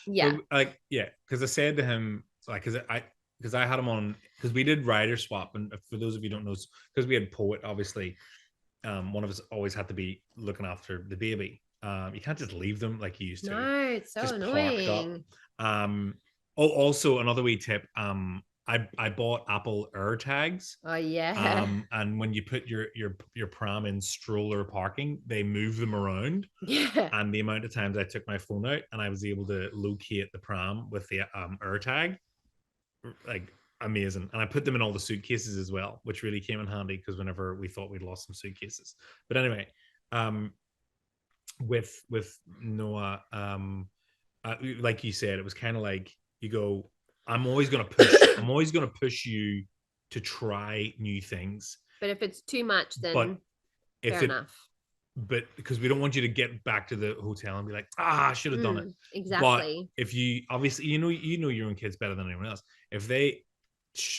Yeah. So, like, yeah, because I said to him, like, because I had him on, because we did rider swap. And for those of you who don't know, because we had poet, obviously, one of us always had to be looking after the baby. You can't just leave them like you used to. No, it's so annoying. Also another wee tip. I bought Apple AirTags. Oh yeah. And when you put your pram in stroller parking, they move them around. Yeah. And the amount of times I took my phone out and I was able to locate the pram with the AirTag, like amazing. And I put them in all the suitcases as well, which really came in handy because whenever we thought we'd lost some suitcases. But anyway, with Noah, like you said, it was kind of like you go, I'm always going to push you to try new things. But if it's too much, then fair enough. But because we don't want you to get back to the hotel and be like, I should have done it. Exactly. But if you obviously, you know your own kids better than anyone else. If they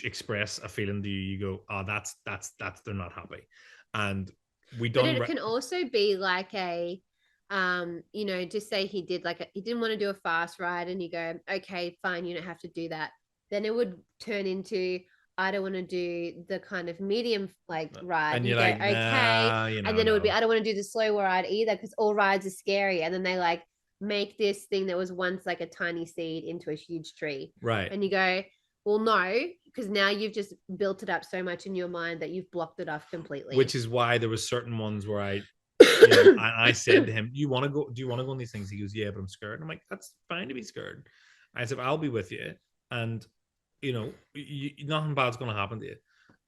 express a feeling to you, you go, that's they're not happy. And we don't. But it can also be like a, just say he didn't want to do a fast ride and you go, okay, fine, you don't have to do that. Then it would turn into, I don't want to do the kind of medium ride. And you're like, okay. And then it would be, I don't want to do the slow ride either because all rides are scary. And then they like make this thing that was once like a tiny seed into a huge tree. Right. And you go, well, no, because now you've just built it up so much in your mind that you've blocked it off completely. Which is why there were certain ones where I said to him, do you want to go on these things? He goes, yeah, but I'm scared. And I'm like, that's fine to be scared. I said, I'll be with you. And nothing bad's going to happen to you.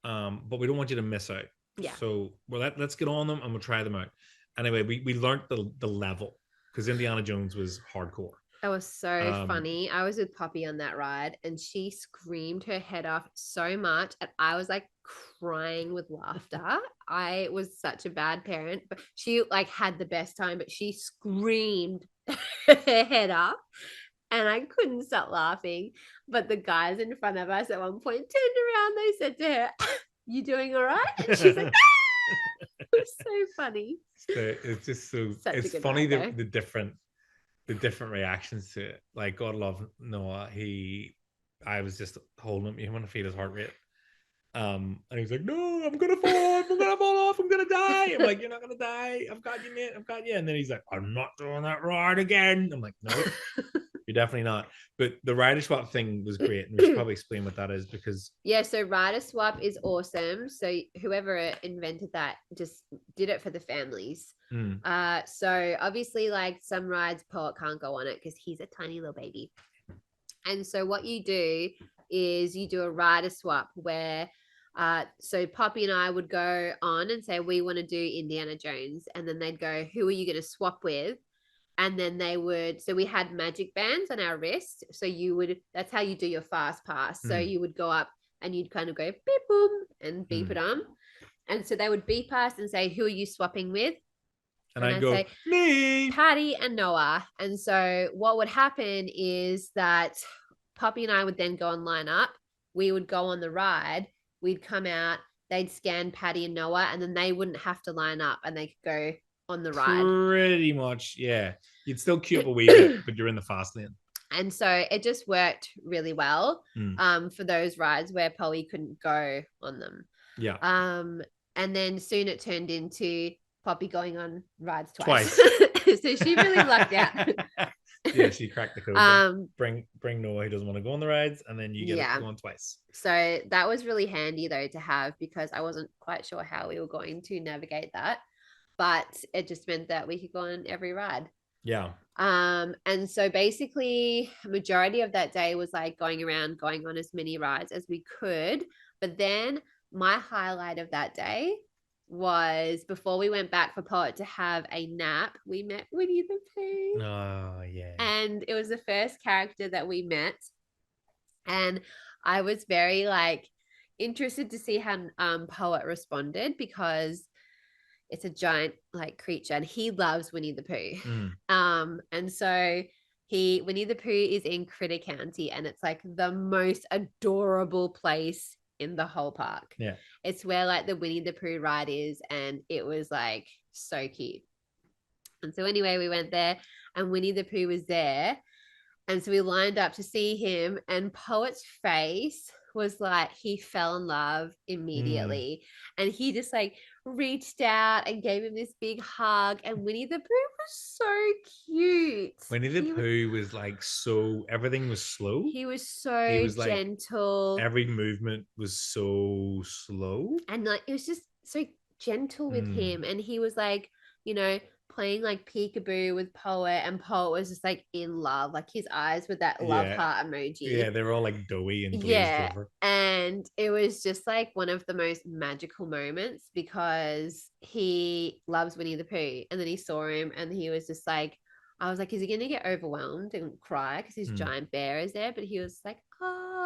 But we don't want you to miss out. Yeah. So let's get on them and we'll try them out. Anyway, we learned the level because Indiana Jones was hardcore. That was so funny. I was with Poppy on that ride and she screamed her head off so much. And I was like crying with laughter. I was such a bad parent, but she like had the best time, but she screamed her head off. And I couldn't stop laughing. But the guys in front of us at one point turned around. They said to her, you doing all right? And she's like, ah! It was so funny. It's just so, it's funny the different reactions to it. Like, God love Noah. I was just holding him. You want to feel his heart rate. And he was like, no, I'm going to fall off. I'm going to fall off. I'm going to die. I'm like, you're not going to die. I've got you, mate. I've got you. And then he's like, I'm not doing that ride again. I'm like, no. You're definitely not. But the rider swap thing was great. And we should probably explain what that is because... Yeah, so rider swap is awesome. So whoever invented that just did it for the families. So obviously like some rides Poet can't go on it because he's a tiny little baby. And so what you do is you do a rider swap where so Poppy and I would go on and say, we want to do Indiana Jones. And then they'd go, who are you going to swap with? And then they would, so we had magic bands on our wrist. So that's how you do your fast pass. So you would go up and you'd kind of go beep, boom, and beep it on. And so they would beep us and say, who are you swapping with? And I'd go, say, me, Patty and Noah. And so what would happen is that Poppy and I would then go and line up. We would go on the ride. We'd come out. They'd scan Patty and Noah, and then they wouldn't have to line up and they could go on the ride. Pretty much, yeah. You'd still queue up a wee bit, but you're in the fast lane. And so it just worked really well for those rides where Polly couldn't go on them. Yeah. And then soon it turned into Poppy going on rides twice. So she really lucked out. Yeah, she cracked the code. Bring Noah who doesn't want to go on the rides, and then you get to go on twice. So that was really handy though to have because I wasn't quite sure how we were going to navigate that. But it just meant that we could go on every ride. Yeah. And so basically majority of that day was like going around, going on as many rides as we could. But then my highlight of that day was before we went back for Poet to have a nap, we met Winnie the Pooh. Oh, yeah. And it was the first character that we met. And I was very like interested to see how Poet responded, because it's a giant like creature and he loves Winnie the Pooh. And so Winnie the Pooh is in Critter County, and it's like the most adorable place in the whole park. Yeah. It's where like the Winnie the Pooh ride is, and it was like so cute. And so anyway, we went there and Winnie the Pooh was there. And so we lined up to see him, and Poet's face was like he fell in love immediately. And he just like reached out and gave him this big hug. And Winnie the Pooh was so cute. Winnie the Pooh was like everything was slow. He was so gentle. Like, every movement was so slow. And like it was just so gentle with him. And he was like, playing like peekaboo with Poet, and Poet was just like in love, like his eyes with that love heart emoji. Yeah, they were all like doughy and glazed over. And it was just like one of the most magical moments, because he loves Winnie the Pooh, and then he saw him and he was just like, I was like, is he gonna get overwhelmed and cry because his giant bear is there? But he was like, oh.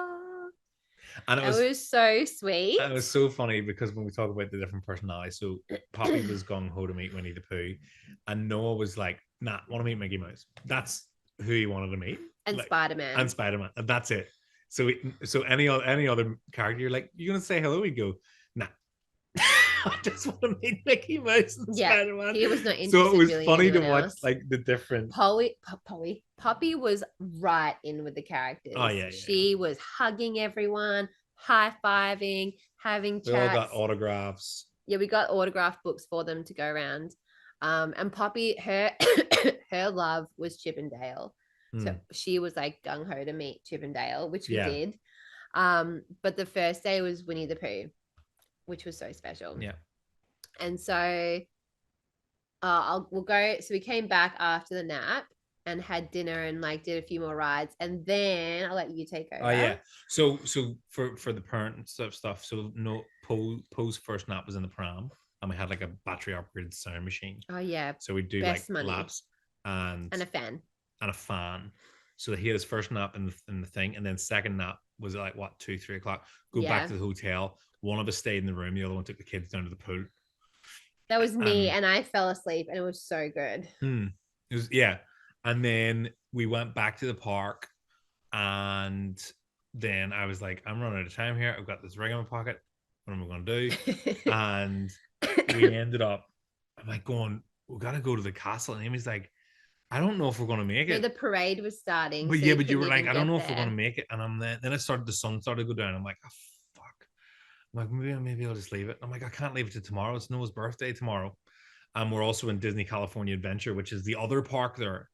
And it was so sweet. And it was so funny because when we talk about the different personalities, so Poppy was gung-ho to meet Winnie the Pooh, and Noah was like, nah, want to meet Mickey Mouse. That's who he wanted to meet. And like, Spider-Man. And that's it. So any other character, you're like, you're going to say hello? He'd go, nah. I just want to meet Mickey Mouse and Spider-Man. He was not interested. So it was really funny to watch like the different. Poppy was right in with the characters. Oh yeah. She was hugging everyone, high-fiving, having chats. We all got autographs. Yeah, we got autograph books for them to go around. And Poppy, her her love was Chip and Dale. So she was like gung-ho to meet Chip and Dale, which we did. But the first day was Winnie the Pooh, which was so special. Yeah. And so we'll go. So we came back after the nap and had dinner and like did a few more rides, and then I'll let you take over. Oh yeah. So for the parent stuff. So no, Poe's first nap was in the pram, and we had like a battery operated sound machine. Oh yeah. So we do like laps and a fan. So he had his first nap in the thing, and then second nap was like 2-3 o'clock. Go back to the hotel. One of us stayed in the room. The other one took the kids down to the pool. That was me, and I fell asleep, and it was so good. It was and then we went back to the park, and then I was like, I'm running out of time here. I've got this ring in my pocket. What am I going to do? And we ended up, I'm like going, we got to go to the castle. And Amy's like, I don't know if we're going to make it. The parade was starting. But so but you were like, I don't know if we're going to make it. And I'm then the sun started to go down. I'm like, oh, fuck. I'm like, maybe I'll just leave it. I'm like, I can't leave it to tomorrow. It's Noah's birthday tomorrow. And we're also in Disney California Adventure, which is the other park there.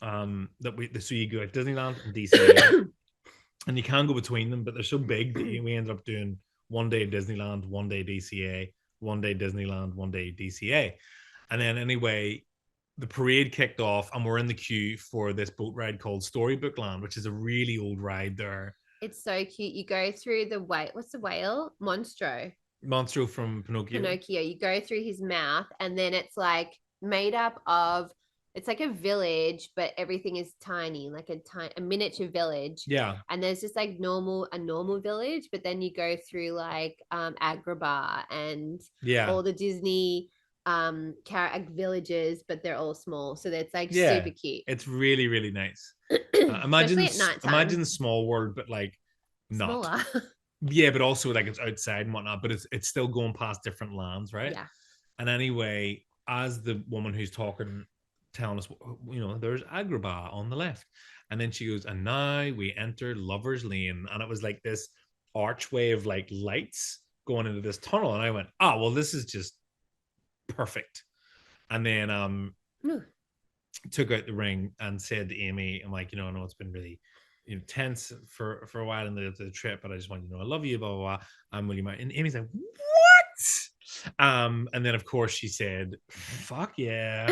So you go at Disneyland and DCA, and you can go between them, but they're so big that we ended up doing one day Disneyland, one day DCA, one day Disneyland, one day DCA. And then anyway, the parade kicked off, and we're in the queue for this boat ride called Storybook Land, which is a really old ride there. It's so cute. You go through the what's the whale? Monstro from Pinocchio. You go through his mouth, and then it's like made up of, it's like a village, but everything is tiny, like a miniature village. Yeah. And there's just like a normal village, but then you go through like Agrabah and all the Disney villages, but they're all small, so that's like super cute. It's really, really nice. Imagine Small World, but like not smaller. Yeah, but also like it's outside and whatnot, but it's still going past different lands, right? Yeah. And anyway, as the woman who's talking, telling us, there's Agrabah on the left, and then she goes, and now we enter Lover's Lane, and it was like this archway of like lights going into this tunnel, and I went, well, this is just perfect. And then took out the ring and said to Amy, I'm like, I know it's been really tense for a while in the trip, but I just want you to know I love you, blah blah blah. Will you mind? And Amy's like, what? And then of course she said, "Fuck yeah."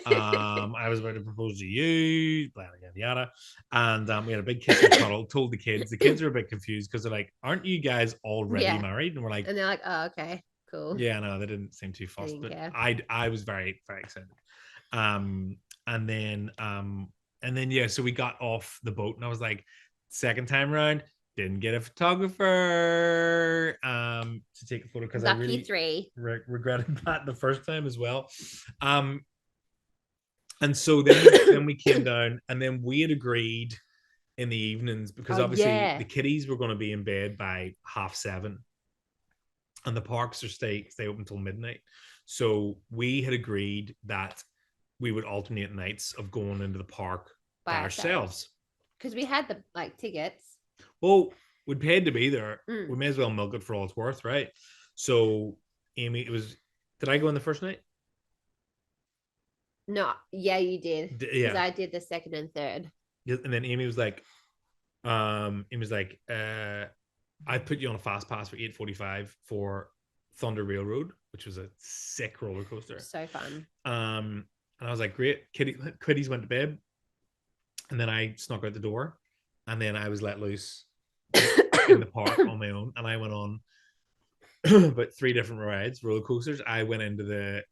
I was about to propose to you, blah, yada, yada. And we had a big kiss and cuddle, told the kids. The kids were a bit confused because they're like, "Aren't you guys already married?" And we're like, and they're like, "Oh, okay, cool." Yeah, no, they didn't seem too fussed, but care. I was very, very excited. And then yeah, so we got off the boat and I was like, second time around, didn't get a photographer to take a photo because I really regretted that the first time as well. And so then we came down, and then we had agreed in the evenings because obviously the kiddies were going to be in bed by 7:30, and the parks are stay open until midnight. So we had agreed that we would alternate nights of going into the park by ourselves because we had the tickets. Well, we paid to be there. We may as well milk it for all it's worth, right? So Amy, did I go in the first night? No, yeah, you did. Because I did the second and third. And then Amy was like, I put you on a fast pass for 8:45 for Thunder Railroad, which was a sick roller coaster. So fun. And I was like, great. Kiddies went to bed, and then I snuck out the door, and then I was let loose in the park on my own, and I went on about 3 different rides, roller coasters. I went into the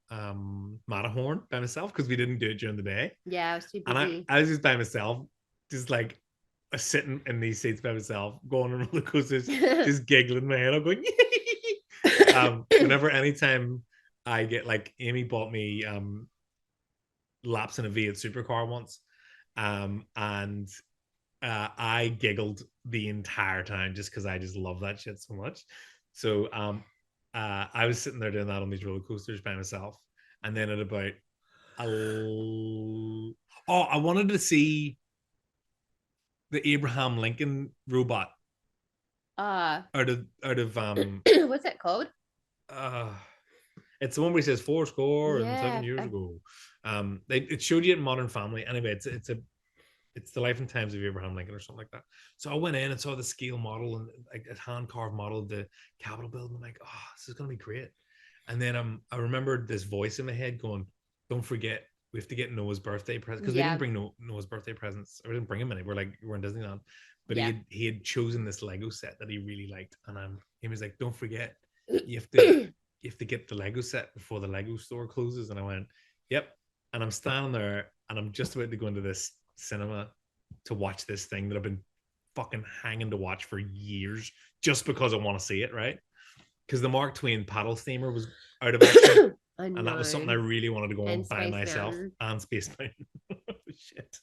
Matterhorn by myself because we didn't do it during the day. Yeah, I was too busy. And I was just by myself, just like sitting in these seats by myself, going on roller coasters, just giggling in my head. I'm going, anytime I get Amy bought me laps in a V8 supercar once, and I giggled the entire time just because I just love that shit so much. So I was sitting there doing that on these roller coasters by myself, and then at about I wanted to see the Abraham Lincoln robot. Out of what's that called? It's the one where he says 4 score and 7 years ago. It showed you in Modern Family. Anyway, it's the life and times of Abraham Lincoln or something like that. So I went in and saw the scale model and a hand carved model of the Capitol building. I'm like, oh, this is gonna be great. And then I remembered this voice in my head going, "Don't forget, we have to get Noah's birthday present," because we didn't bring Noah's birthday presents. We didn't bring him any. We're in Disneyland, but he had chosen this Lego set that he really liked, and he was like, "Don't forget, you have to get the Lego set before the Lego store closes." And I went, "Yep." And I'm standing there, and I'm just about to go into this cinema to watch this thing that I've been fucking hanging to watch for years just because I want to see it, right? Because the Mark Twain paddle steamer was out of action, and that was something I really wanted to go on by myself. And Space Mountain. Shit.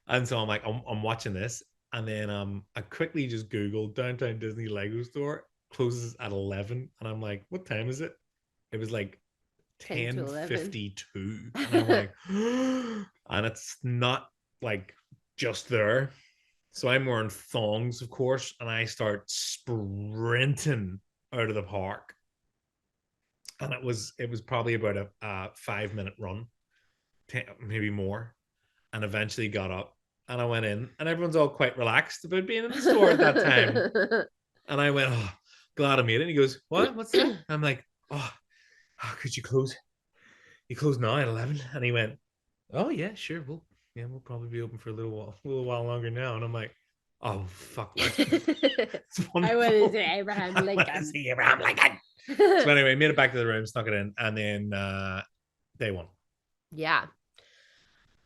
And so I'm like, I'm watching this, and then I quickly just Googled Downtown Disney Lego store closes at 11, and I'm like, what time is it? It was like 10:52, and I'm like, and it's not just there. So I'm wearing thongs, of course, and I start sprinting out of the park. And it was probably about a 5-minute run, 10, maybe more, and eventually got up. And I went in, and everyone's all quite relaxed about being in the store at that time. And I went, "Oh, glad I made it." And he goes, "What? What's that?" And I'm like, oh, could you close? You close now at 11? And he went, "Oh yeah, sure. We'll probably be open for a little while longer now." And I'm like, oh fuck. I want to see Abraham Lincoln. So anyway, made it back to the room, snuck it in, and then day one. Yeah.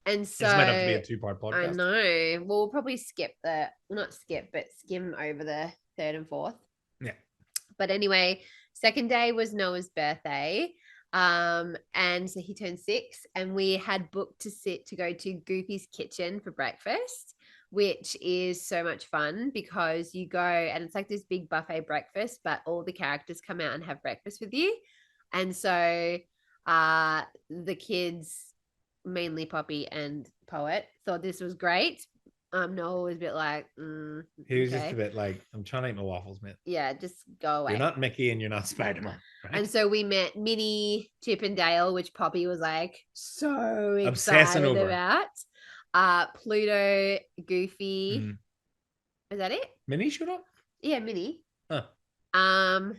And so this might have to be a 2-part podcast. I know. We'll probably skim over the 3rd and 4th. Yeah. But anyway, second day was Noah's birthday. And so he turned 6, and we had booked to go to Goofy's Kitchen for breakfast, which is so much fun because you go and it's like this big buffet breakfast, but all the characters come out and have breakfast with you. And so the kids, mainly Poppy and Poet, thought this was great. Noah was a bit like, he was just a bit like, I'm trying to eat my waffles, man. Yeah, just go away. You're not Mickey and you're not Spider-Man. Right? And so we met Minnie, Chip and Dale, which Poppy was like so obsessing excited about. Pluto, Goofy. Is that it? Minnie showed up? Yeah, Minnie. Huh. I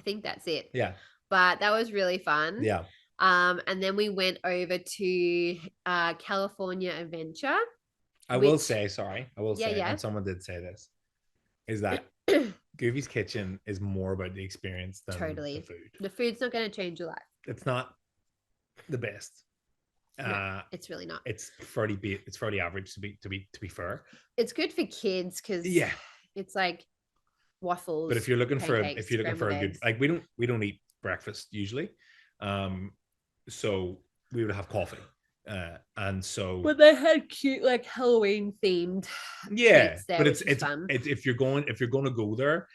think that's it. Yeah. but that was really fun. Yeah. And then we went over to California Adventure. I will say, Yeah. and someone did say this, is that Goofy's Kitchen is more about the experience than Totally. the food. The food's not going to change your life. It's not the best. No, it's really not. It's fairly average to be fair. It's good for kids because it's like waffles. But if you're looking for a good, like we don't eat breakfast usually, so we would have coffee. And so but they had cute like Halloween themed but it's if you're going to go there,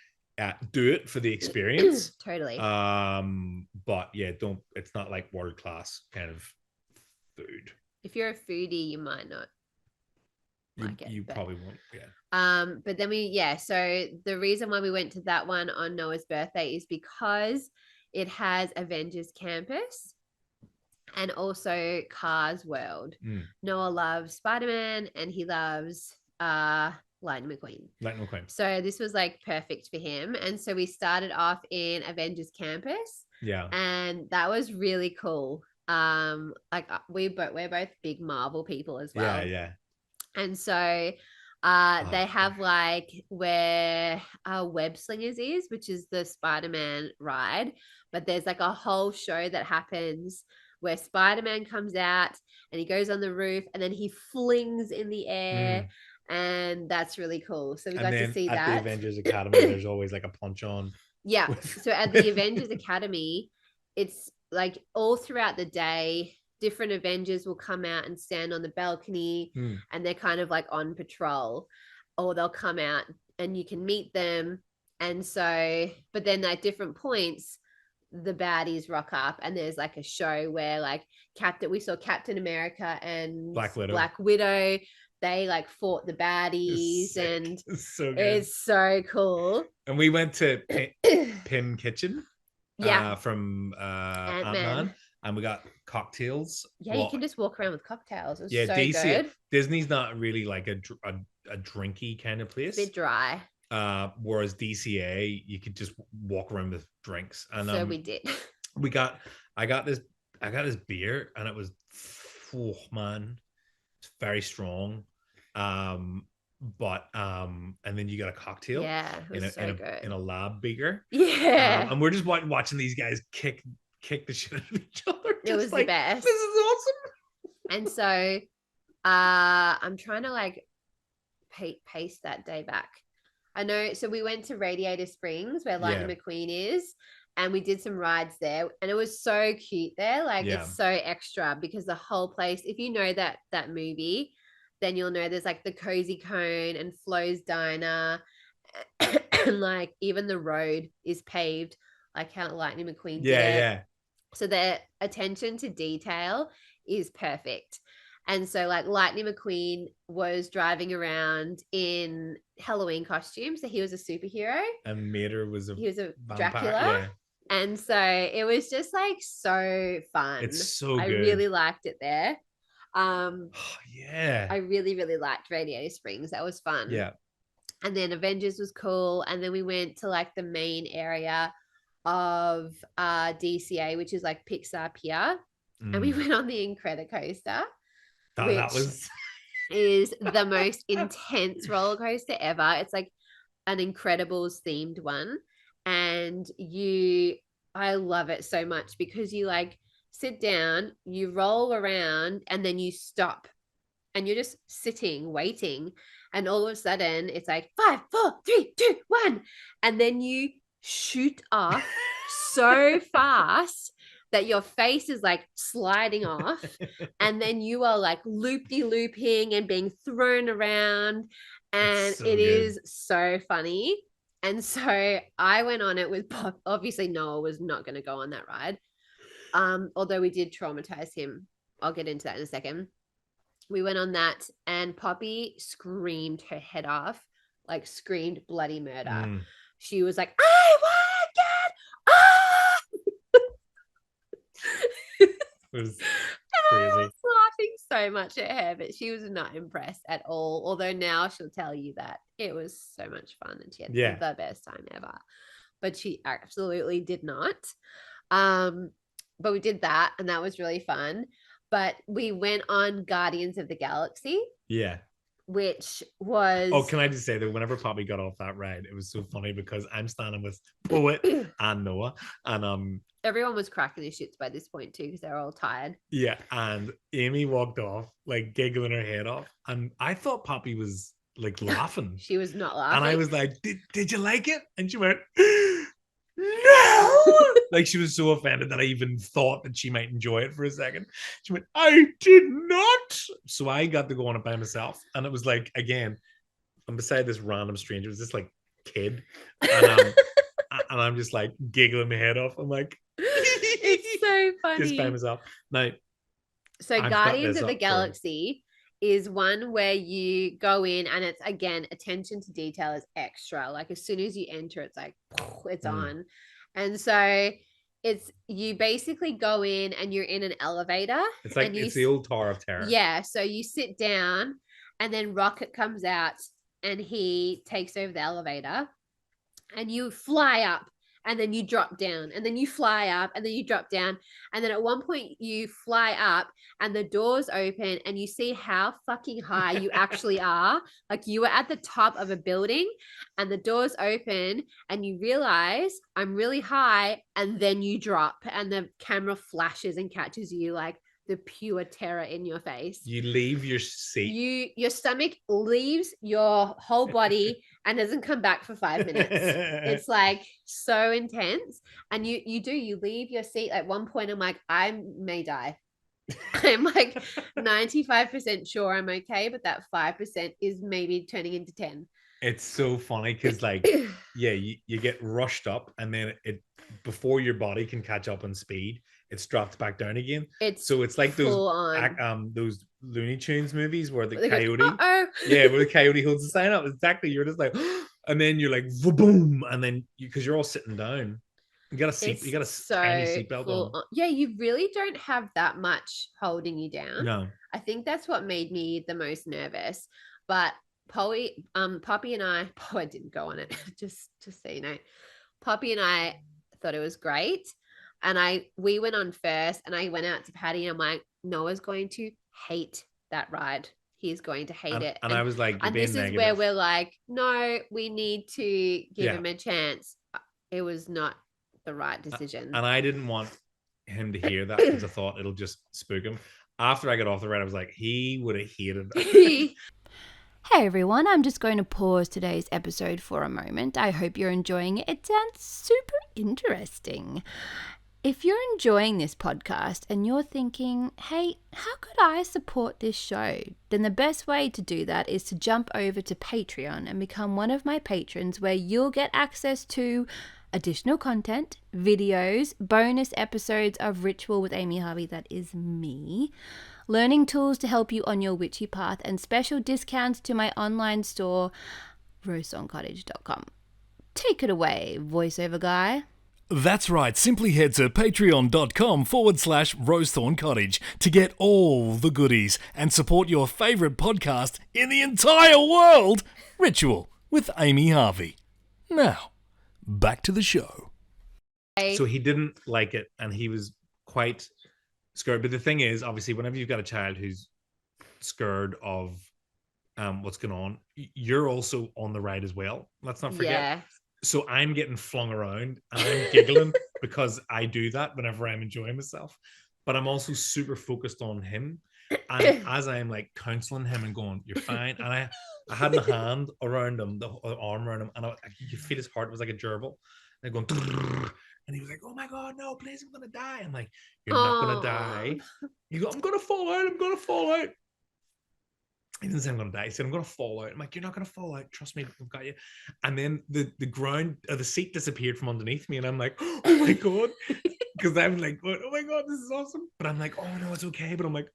do it for the experience. Totally. But yeah, it's not like world class kind of food. If you're a foodie, you might not like it. You probably won't. But then so the reason why we went to that one on Noah's birthday is because it has Avengers Campus and also Cars World. Noah loves Spider-Man and he loves Lightning McQueen. So this was like perfect for him. And so we started off in Avengers Campus. Yeah. And that was really cool. Like we're both big Marvel people as well. Yeah. And so they have like where Web Slingers is, which is the Spider-Man ride. But there's like a whole show that happens where Spider-Man comes out and he goes on the roof and then he flings in the air. And that's really cool. So we got to see that. At the Avengers Academy, there's always like a punch on. Yeah. So at the Avengers Academy, it's like all throughout the day, different Avengers will come out and stand on the balcony and they're kind of like on patrol, or they'll come out and you can meet them. And so, but then at different points, the baddies rock up and there's like a show where like we saw Captain America and Black Widow. They like fought the baddies and it's so cool. And we went to Pym Kitchen from Ant-Man. And we got cocktails. Yeah, you can just walk around with cocktails. It was so good. Disney's not really like a drinky kind of place. It's a bit dry. Whereas DCA, you could just walk around with drinks. And so we did. I got this beer, and it was, oh man, it's very strong. But and then you got a cocktail. Yeah, it was good. In a lab beaker. Yeah. And we're just watching these guys kick the shit out of each other. It was like, the best. This is awesome. And so I'm trying to like pace that day back. I know. So we went to Radiator Springs where Lightning McQueen is, and we did some rides there, and it was so cute there. Like it's so extra because the whole place, if you know that movie, then you'll know there's like the Cozy Cone and Flo's Diner, and like even the road is paved like how Lightning McQueen did it. Yeah. So their attention to detail is perfect. And so like Lightning McQueen was driving around in Halloween costume. So he was a superhero. And Mater was a Dracula. Yeah. And so it was just like so fun. It's so good. I really liked it there. Yeah. I really, really liked Radiator Springs. That was fun. Yeah. And then Avengers was cool. And then we went to like the main area of DCA, which is like Pixar Pier. And we went on the Incredicoaster. That was is the most intense roller coaster ever. It's like an Incredibles themed one. And I love it so much because you like sit down, you roll around, and then you stop. And you're just sitting, waiting. And all of a sudden it's like 5, 4, 3, 2, 1. And then you shoot off so fast that your face is like sliding off, and then you are like looping and being thrown around, and it is so funny. And so I went on it with Pop. Obviously Noah was not going to go on that ride, although we did traumatize him. I'll get into that in a second. We went on that, and Poppy screamed her head off, like screamed bloody murder. She was like, I want to get It was crazy. I was laughing so much at her, but she was not impressed at all. Although now she'll tell you that it was so much fun and she had the best time ever. But she absolutely did not. But we did that, and that was really fun. But we went on Guardians of the Galaxy. Yeah. Which was... Oh, can I just say that whenever Poppy got off that ride, it was so funny because I'm standing with Poet and Noah, and everyone was cracking their shits by this point too because they're all tired. Yeah, and Amy walked off like giggling her head off, and I thought Poppy was like laughing. She was not laughing, and I was like, "Did you like it?" And she went, "No!" Like she was so offended that I even thought that she might enjoy it for a second. She went, "I did not." So I got to go on it by myself, and it was like, again, I'm beside this random stranger. It was this like kid, and I'm just like giggling my head off. I'm like, it's so funny. Just by myself. Now, so Guardians of the Galaxy is one where you go in and it's, again, attention to detail is extra. Like as soon as you enter, it's like, it's on. And so it's, you basically go in and you're in an elevator. It's like, it's the old Tower of Terror. Yeah. So you sit down and then Rocket comes out and he takes over the elevator and you fly up. And then you drop down, and then you fly up, and then you drop down. And then at one point you fly up and the doors open and you see how fucking high you actually are. Like you were at the top of a building and the doors open and you realize I'm really high, and then you drop and the camera flashes and catches you, like the pure terror in your face. You leave your seat. Your stomach leaves your whole body and doesn't come back for 5 minutes. It's like so intense. And you leave your seat. At one point, I'm like, I may die. I'm like 95% sure I'm okay, but that 5% is maybe turning into 10. It's so funny because, like, yeah, you get rushed up, and then it before your body can catch up on speed, it's dropped back down again. It's like those Looney Tunes movies where the coyote, where the coyote holds the sign up. Exactly, you're just like, and then you're like, boom, and then because you're all sitting down, you got a seat, you got a tiny seatbelt on. Yeah, you really don't have that much holding you down. No, I think that's what made me the most nervous. But Poppy and I didn't go on it. just so you know, Poppy and I thought it was great. And we went on first, and I went out to Patty, and I'm like, Noah's going to hate that ride. He's going to hate it. And I was like, and this is where we're like, no, we need to give him a chance. It was not the right decision. And I didn't want him to hear that because I thought it'll just spook him. After I got off the ride, I was like, he would have hated that. Hey everyone, I'm just going to pause today's episode for a moment. I hope you're enjoying it. It sounds super interesting. If you're enjoying this podcast and you're thinking, hey, how could I support this show? Then the best way to do that is to jump over to Patreon and become one of my patrons, where you'll get access to additional content, videos, bonus episodes of Ritual with Amy Harvey, that is me, learning tools to help you on your witchy path, and special discounts to my online store, rosethorncottage.com. Take it away, voiceover guy. That's right, simply head to patreon.com/Rosethorn Cottage to get all the goodies and support your favourite podcast in the entire world, Ritual with Amy Harvey. Now, back to the show. So he didn't like it, and he was quite scared. But the thing is, obviously, whenever you've got a child who's scared of what's going on, you're also on the ride as well. Let's not forget. Yeah. So I'm getting flung around and I'm giggling because I do that whenever I'm enjoying myself. But I'm also super focused on him. And as I'm like counseling him and going, you're fine. And I had my hand around him, the arm around him, and you could feel his heart was like a gerbil. And going, and he was like, oh my God, no, please, I'm going to die. I'm like, you're not going to die. You go, I'm going to fall out. I'm going to fall out. He didn't say I'm going to die. He said, I'm going to fall out. I'm like, you're not going to fall out. Trust me, I've got you. And then the ground, the seat disappeared from underneath me. And I'm like, oh my God. Because I'm like, oh my God, this is awesome. But I'm like, oh no, it's okay. But I'm like,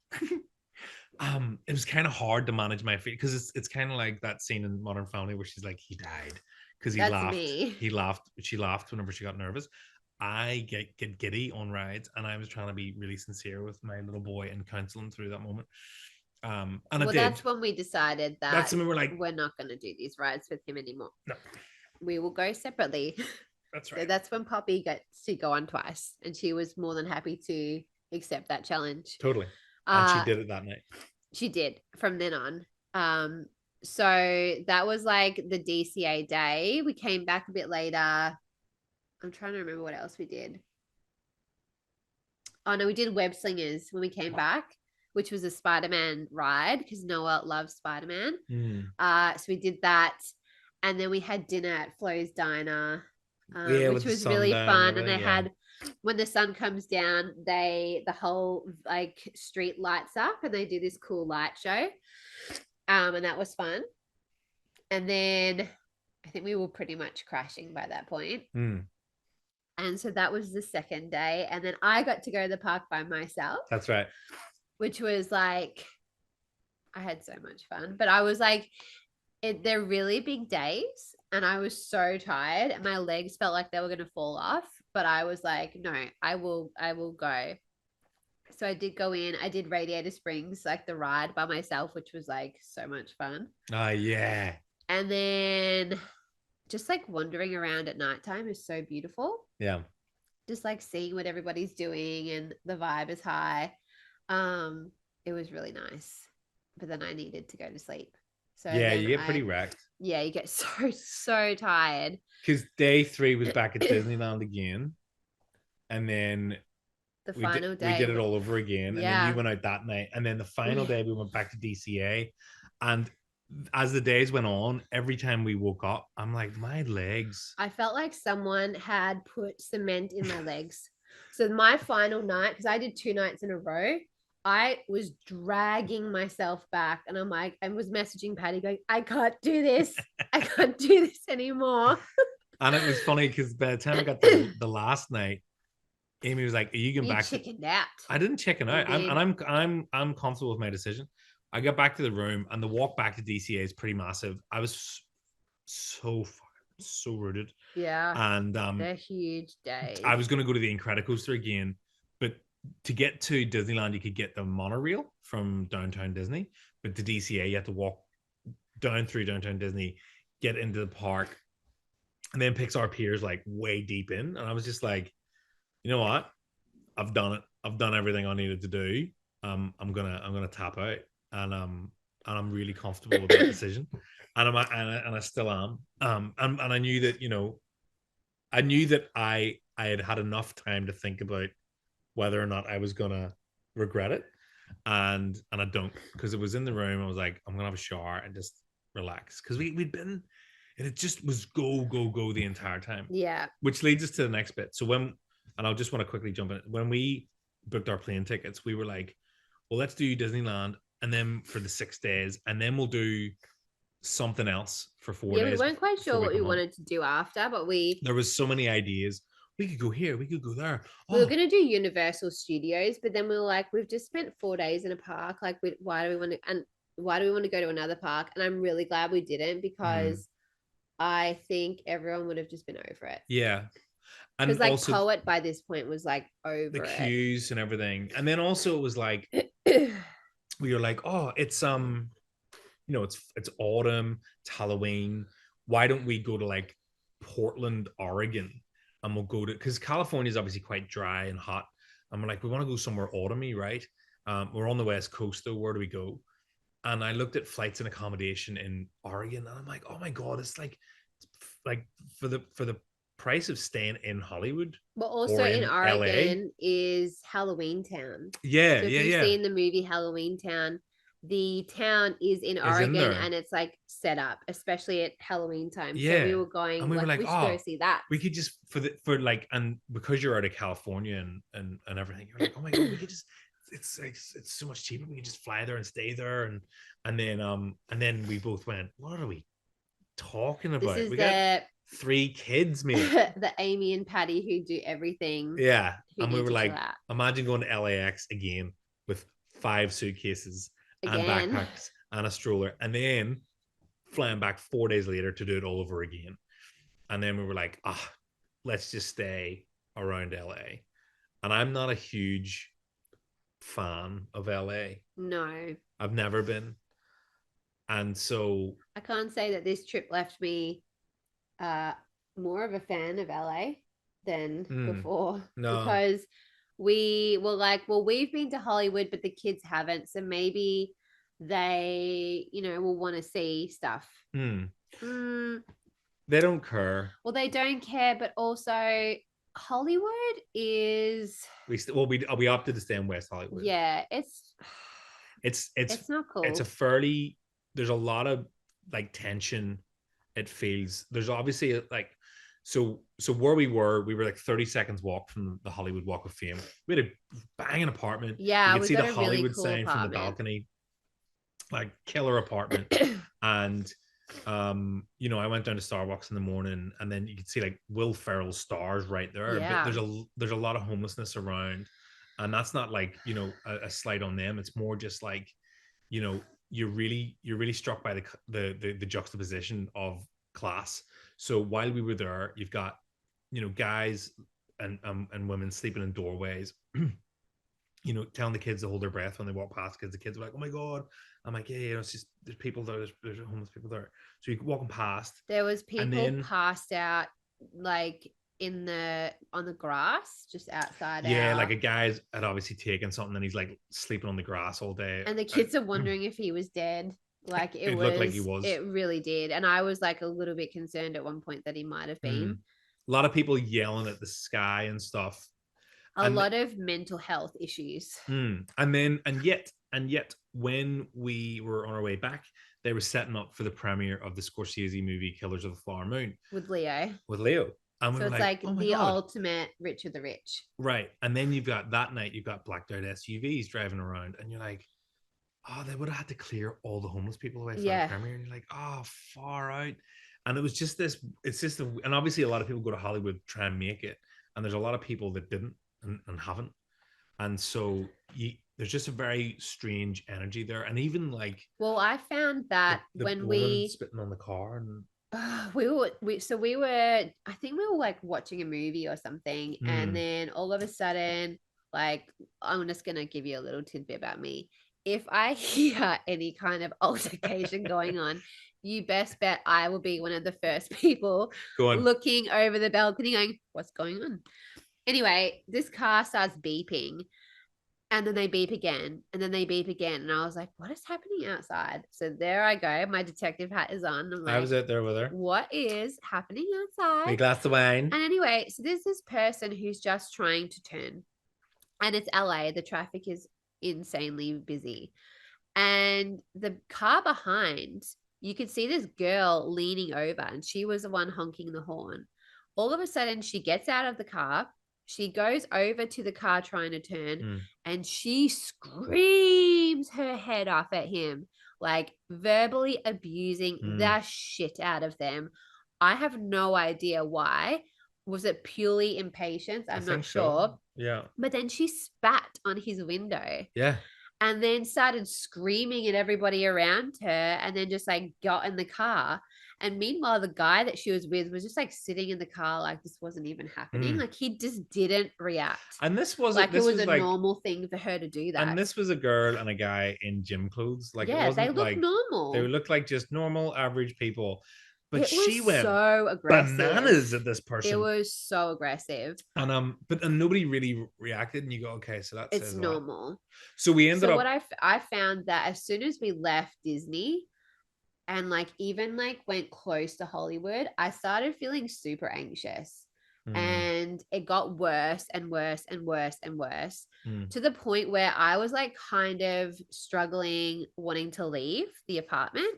it was kind of hard to manage my feet because it's kind of like that scene in Modern Family where she's like, he died because he laughed. He laughed. She laughed whenever she got nervous. I get giddy on rides, and I was trying to be really sincere with my little boy and counsel him through that moment. And that's when we decided that we were like, we're not going to do these rides with him anymore. No, we will go separately. That's So right. that's when Poppy got to go on twice, and she was more than happy to accept that challenge. Totally. And she did it that night. She did from then on. So that was like the DCA day. We came back a bit later. I'm trying to remember what else we did. Oh no, we did Web Slingers when we came back, which was a Spider-Man ride because Noah loves Spider-Man. So we did that, and then we had dinner at Flo's Diner, which was really fun. And they had, when the sun comes down, the whole like street lights up, and they do this cool light show, and that was fun. And then I think we were pretty much crashing by that point. And so that was the second day. And then I got to go to the park by myself. That's right. Which was like, I had so much fun. But I was like, they're really big days. And I was so tired. And my legs felt like they were going to fall off. But I was like, no, I will go. So I did go in. I did Radiator Springs, like the ride by myself, which was like so much fun. Yeah. And then just like wandering around at nighttime is so beautiful. Yeah. Just like seeing what everybody's doing and the vibe is high. It was really nice. But then I needed to go to sleep. So yeah, you get pretty wrecked. Yeah, you get so tired. Because day 3 was back at Disneyland again. And then the final day we did it all over again. Yeah. And then you went out that night. And then the final day we went back to DCA. And as the days went on, every time we woke up, I'm like, my legs. I felt like someone had put cement in my legs. So my final night, because I did 2 nights in a row, I was dragging myself back. And I'm like, I was messaging Patty going, I can't do this. I can't do this anymore. And it was funny because by the time I got the last night, Amy was like, are you going back? Chickened out. I didn't chicken out. I'm comfortable with my decision. I got back to the room, and the walk back to DCA is pretty massive. I was so rooted. Yeah. And they're huge days. I was going to go to the Incredicoaster again, but to get to Disneyland, you could get the monorail from downtown Disney, but to DCA, you have to walk down through downtown Disney, get into the park, and then Pixar Pier's like way deep in. And I was just like, you know what? I've done it. I've done everything I needed to do. I'm gonna tap out. And I'm really comfortable with that decision, and I still am. And I knew that, you know, I had enough time to think about whether or not I was gonna regret it, and I don't, because it was in the room. I was like, I'm gonna have a shower and just relax, because we'd been, and it just was go the entire time. Yeah. Which leads us to the next bit. So and I just want to quickly jump in. When we booked our plane tickets, we were like, well, let's do Disneyland. And then for the 6 days, and then we'll do something else for 4 days. Yeah, we weren't quite sure what we wanted to do after, but there was so many ideas. We could go here, we could go there. We were going to do Universal Studios, but then we were like, we've just spent 4 days in a park. Like, why do we want to go to another park? And I'm really glad we didn't, because I think everyone would have just been over it. Yeah. Because like Poet by this point was like over the queues and everything. And then also it was like, we were like, oh, it's you know, it's autumn, it's Halloween. Why don't we go to like Portland, Oregon, and we'll go to, because California is obviously quite dry and hot. And we're like, we want to go somewhere autumny, right? We're on the West Coast though. Where do we go? And I looked at flights and accommodation in Oregon, and I'm like, oh my god, it's like for the price of staying in Hollywood. But also in Oregon is Halloween Town. Yeah, so if you've seen the movie Halloween Town, the town is in Oregon, and it's like set up, especially at Halloween time. Yeah. So we were going, and we were like, we should go see that. We could just and because you're out of California and everything, you're like, oh my god, we could just, it's so much cheaper. We can just fly there and stay there, and then we both went, what are we talking about? This is we got 3 kids, mate. The Amy and Patty who do everything. Yeah. And we were like, imagine going to LAX again with 5 suitcases and backpacks and a stroller, and then flying back 4 days later to do it all over again. And then we were like, let's just stay around LA. And I'm not a huge fan of LA. No. I've never been. And so I can't say that this trip left me more of a fan of LA than Mm. before. No. Because we were like, well, we've been to Hollywood, but the kids haven't. So maybe they, will want to see stuff. They don't care. Well, they don't care, but also Hollywood is. We opted to stay in West Hollywood. Yeah, it's not cool. It's there's a lot of like tension. It feels there's obviously like so where we were like 30 seconds walk from the Hollywood Walk of Fame. We had a banging apartment. Yeah, you could see the Hollywood really cool sign apartment from the balcony, like killer apartment. And I went down to Starbucks in the morning, and then you could see like Will Ferrell's stars right there. Yeah. But there's a lot of homelessness around, and that's not like a slight on them. It's more just like you're really struck by the juxtaposition of class. So while we were there, you've got guys and women sleeping in doorways. Telling the kids to hold their breath when they walk past kids. The kids are like, "Oh my god!" I'm like, "Yeah, it's just there's people there. There's homeless people there." So you're walking past. There was people passed out like on the grass just outside. Yeah, like a guy's had obviously taken something, and he's like sleeping on the grass all day. And the kids are wondering if he was dead. Like it looked like he was. It really did, and I was like a little bit concerned at one point that he might have been. A lot of people yelling at the sky and stuff. A lot of mental health issues. And yet, when we were on our way back, they were setting up for the premiere of the Scorsese movie Killers of the Flower Moon with Leo. And so it's like the ultimate Rich of the Rich. Right. And then you've got that night, you've got blacked out SUVs driving around, and you're like, oh, they would have had to clear all the homeless people away from the premiere. And you're like, oh, far out. And it was just and obviously a lot of people go to Hollywood to try and make it. And there's a lot of people that didn't and haven't. And so there's just a very strange energy there. And even like, well, I found that when we spitting on the car and we were I think we were like watching a movie or something, and then all of a sudden, like, I'm just gonna give you a little tidbit about me. If I hear any kind of altercation going on, you best bet I will be one of the first people looking over the balcony going, what's going on? Anyway, this car starts beeping, and then they beep again, and then they beep again. And I was like, what is happening outside? So there I go. My detective hat is on. I'm like, I was out there with her. What is happening outside? A glass of wine. And anyway, so there's this person who's just trying to turn. And it's LA. The traffic is insanely busy. And the car behind, you could see this girl leaning over, and she was the one honking the horn. All of a sudden, she gets out of the car. She goes over to the car trying to turn, and she screams her head off at him, like verbally abusing the shit out of them. I have no idea why. Was it purely impatience? I'm not sure. So. Yeah. But then she spat on his window. Yeah. And then started screaming at everybody around her, and then just like got in the car. And meanwhile, the guy that she was with was just like sitting in the car like this wasn't even happening. Like he just didn't react. And this wasn't like it was a normal thing for her to do that. And this was a girl and a guy in gym clothes. Like yeah, it wasn't they look normal. They looked like just normal, average people. But she went so aggressive. Bananas at this person. It was so aggressive. And but nobody really reacted. And you go, okay, so that's normal. So we ended up. What I found that as soon as we left Disney, and like even like went close to Hollywood, I started feeling super anxious. And it got worse and worse and worse and worse to the point where I was like kind of struggling wanting to leave the apartment.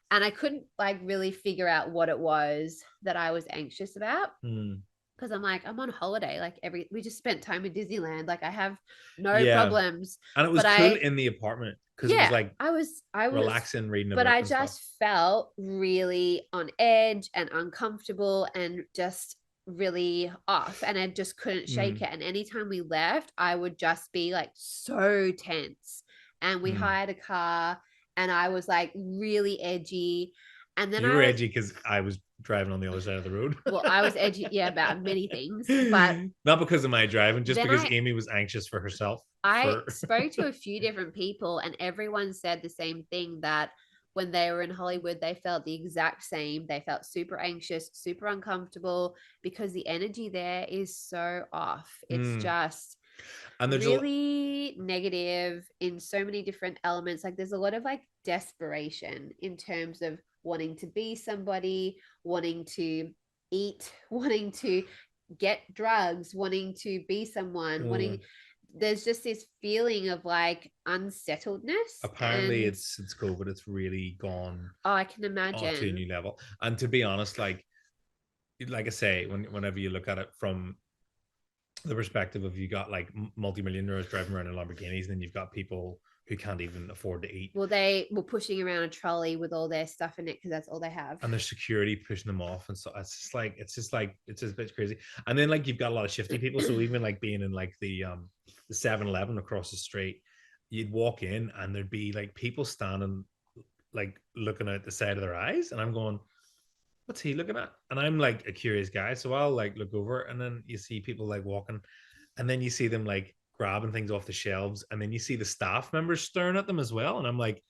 And I couldn't like really figure out what it was that I was anxious about. Because I'm like, I'm on holiday. Like we just spent time in Disneyland. Like I have no problems. And it was cool in the apartment. Because it was like I was relaxing, reading. But I just felt really on edge and uncomfortable and just really off. And I just couldn't shake it. And anytime we left, I would just be like so tense. And we hired a car. And I was like really edgy. And then you were edgy because I was driving on the other side of the road. Well, I was edgy, about many things, but not because of my driving, just because Amy was anxious for herself. I spoke to a few different people, and everyone said the same thing, that when they were in Hollywood, they felt the exact same. They felt super anxious, super uncomfortable because the energy there is so off. It's just and there's really negative in so many different elements. Like there's a lot of like desperation in terms of wanting to be somebody, wanting to eat, wanting to get drugs, wanting to be someone, wanting there's just this feeling of like unsettledness. Apparently it's COVID, it's really gone. Oh, I can imagine. To a new level. And to be honest, like I say, whenever you look at it from the perspective of you got like multimillionaires driving around in Lamborghinis, and then you've got people who can't even afford to eat. Well, they were pushing around a trolley with all their stuff in it because that's all they have. And there's security pushing them off, and so it's just a bit crazy. And then like you've got a lot of shifty people. So even like being in like the 7-Eleven across the street, you'd walk in and there'd be like people standing like looking out the side of their eyes, and I'm going, what's he looking at? And I'm like a curious guy, so I'll like look over, and then you see people like walking, and then you see them like grabbing things off the shelves, and then you see the staff members staring at them as well, and I'm like,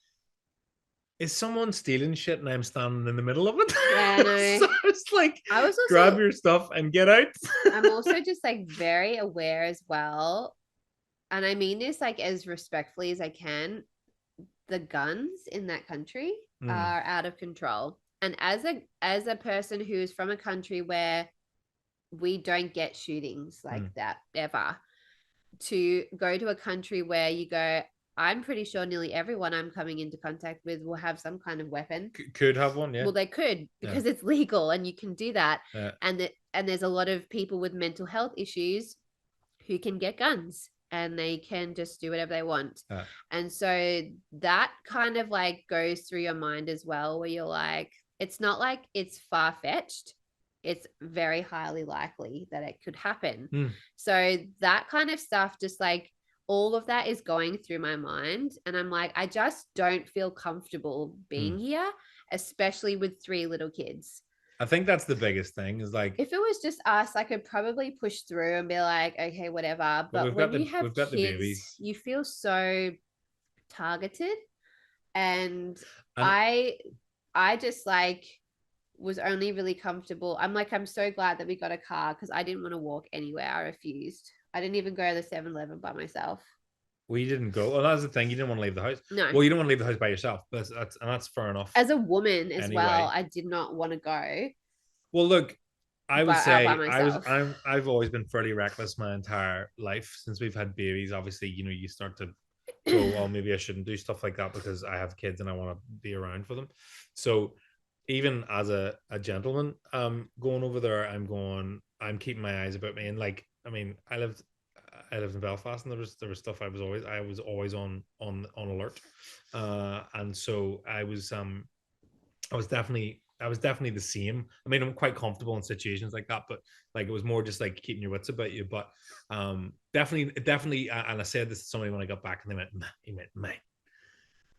is someone stealing shit and I'm standing in the middle of it? Yeah, no. So it's like, I was also, grab your stuff and get out. I'm also just like very aware as well, and I mean this like as respectfully as I can, the guns in that country are out of control. And as a person who is from a country where we don't get shootings like that ever, to go to a country where you go, I'm pretty sure nearly everyone I'm coming into contact with will have some kind of weapon. Could have one, yeah. Well, they could, because it's legal and you can do that. Yeah. And there's a lot of people with mental health issues who can get guns and they can just do whatever they want. Yeah. And so that kind of like goes through your mind as well, where you're like, it's not like it's far-fetched. It's very highly likely that it could happen. So that kind of stuff, just like all of that is going through my mind. And I'm like, I just don't feel comfortable being here, especially with 3 little kids. I think that's the biggest thing is like, if it was just us, I could probably push through and be like, okay, whatever. But when you have kids, you feel so targeted. And I just like was only really comfortable. I'm like, I'm so glad that we got a car because I didn't want to walk anywhere. I refused. I didn't even go to the 7-Eleven by myself. Well, you didn't go. Well, that's the thing. You didn't want to leave the house. No. Well, you don't want to leave the house by yourself. That's fair enough. As a woman as well, I did not want to go. Well, look, I would say I've always been fairly reckless my entire life since we've had babies. Obviously, you know, you start to go, well, maybe I shouldn't do stuff like that because I have kids and I want to be around for them. So even as a gentleman, going over there, I'm keeping my eyes about me. And like, I mean, I lived in Belfast, and there was stuff I was always on alert, and so I was definitely the same. I mean, I'm quite comfortable in situations like that, but like it was more just like keeping your wits about you. But definitely, and I said this to somebody when I got back, and they went, "Man,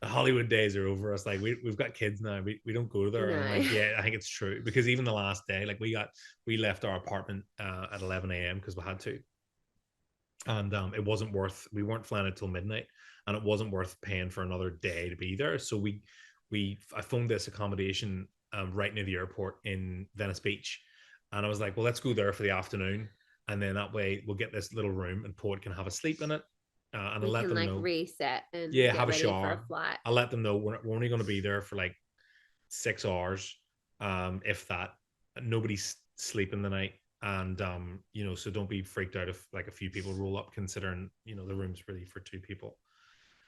the Hollywood days are over." Us like we've got kids now. We don't go there. No. And I'm like, yeah, I think it's true, because even the last day, like we left our apartment at 11 a.m. because we had to. And it wasn't worth, we weren't flying until midnight, and it wasn't worth paying for another day to be there. So I phoned this accommodation right near the airport in Venice Beach, and I was like, well, let's go there for the afternoon, and then that way we'll get this little room and Port can have a sleep in it, and I'll let them know, reset and have a shower. I'll let them know we're only going to be there for like 6 hours, if that. Nobody's sleeping the night. And you know, so don't be freaked out if like a few people roll up, considering, you know, the room's really for 2 people.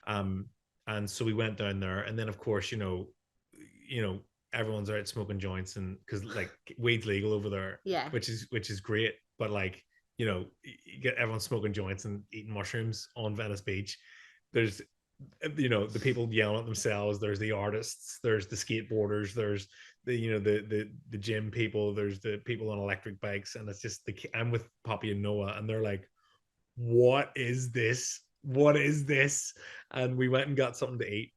And so we went down there, and then of course, you know everyone's out smoking joints, and because like weed's legal over there, which is great, but like, you know, you get everyone smoking joints and eating mushrooms on Venice Beach. There's, you know, the people yelling at themselves, there's the artists, there's the skateboarders, there's the, you know, the gym people, there's the people on electric bikes, and it's just I'm with Poppy and Noah, and they're like, what is this, and we went and got something to eat,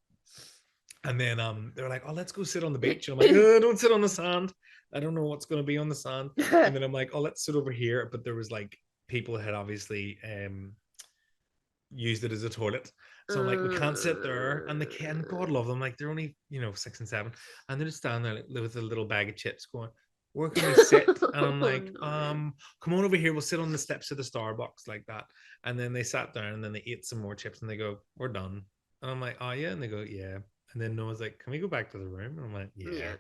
and then they're like, oh, let's go sit on the beach, and I'm like, oh, don't sit on the sand, I don't know what's going to be on the sand. And then I'm like, oh, let's sit over here. But there was like people had obviously used it as a toilet. So I'm like, we can't sit there. And the kid, and God love them, like they're only, 6 and 7, and they're just standing there like, with a little bag of chips going, where can we sit? And I'm like, no. come on over here, we'll sit on the steps of the Starbucks like that. And then they sat down and then they ate some more chips and they go, we're done. And I'm like, oh yeah. And they go, yeah. And then Noah's like, can we go back to the room? And I'm like, yeah.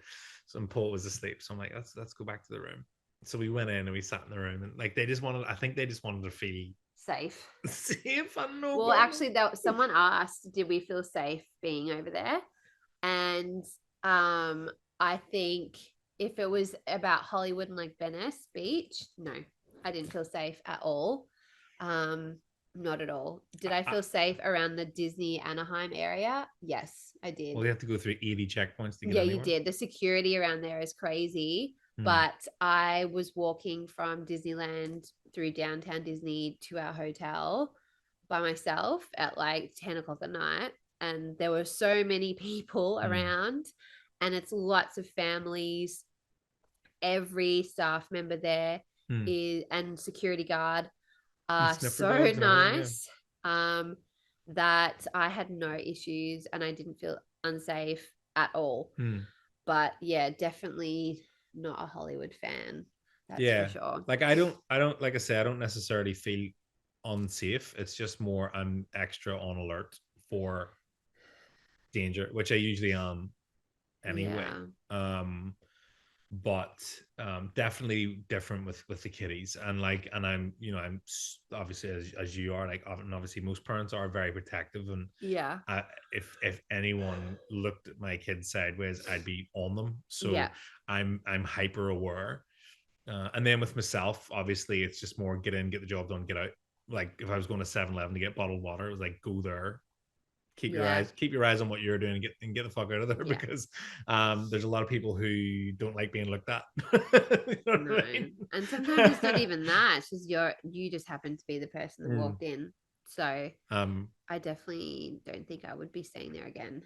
So Paul was asleep. So I'm like, let's go back to the room. So we went in and we sat in the room, and like I think they just wanted to feel Safe. safe. I don't know. Well, actually, someone asked, did we feel safe being over there? And I think if it was about Hollywood and like Venice Beach, no, I didn't feel safe at all. Not at all. Did I feel safe around the Disney Anaheim area? Yes, I did. Well, you have to go through 80 checkpoints to get Yeah, anywhere. you did. The security around there is crazy. But I was walking from Disneyland through downtown Disney to our hotel by myself at like 10 o'clock at night. And there were so many people around, and it's lots of families. Every staff member there is, and security guard are so nice that I had no issues and I didn't feel unsafe at all. But yeah, definitely not a Hollywood fan. That's for sure. Like I don't like I say, I don't necessarily feel unsafe. It's just more I'm extra on alert for danger, which I usually am anyway. But definitely different with the kiddies, and I'm I'm obviously as you are, like obviously most parents are very protective, and if anyone looked at my kids sideways, I'd be on them. So I'm hyper aware, and then with myself, obviously it's just more get in, get the job done, get out. Like if I was going to 7-Eleven to get bottled water, it was like go there, keep your eyes on what you're doing, and get the fuck out of there, because there's a lot of people who don't like being looked at. You know what I mean? And sometimes it's not even that, it's just you just happen to be the person that walked in. So I definitely don't think I would be staying there again.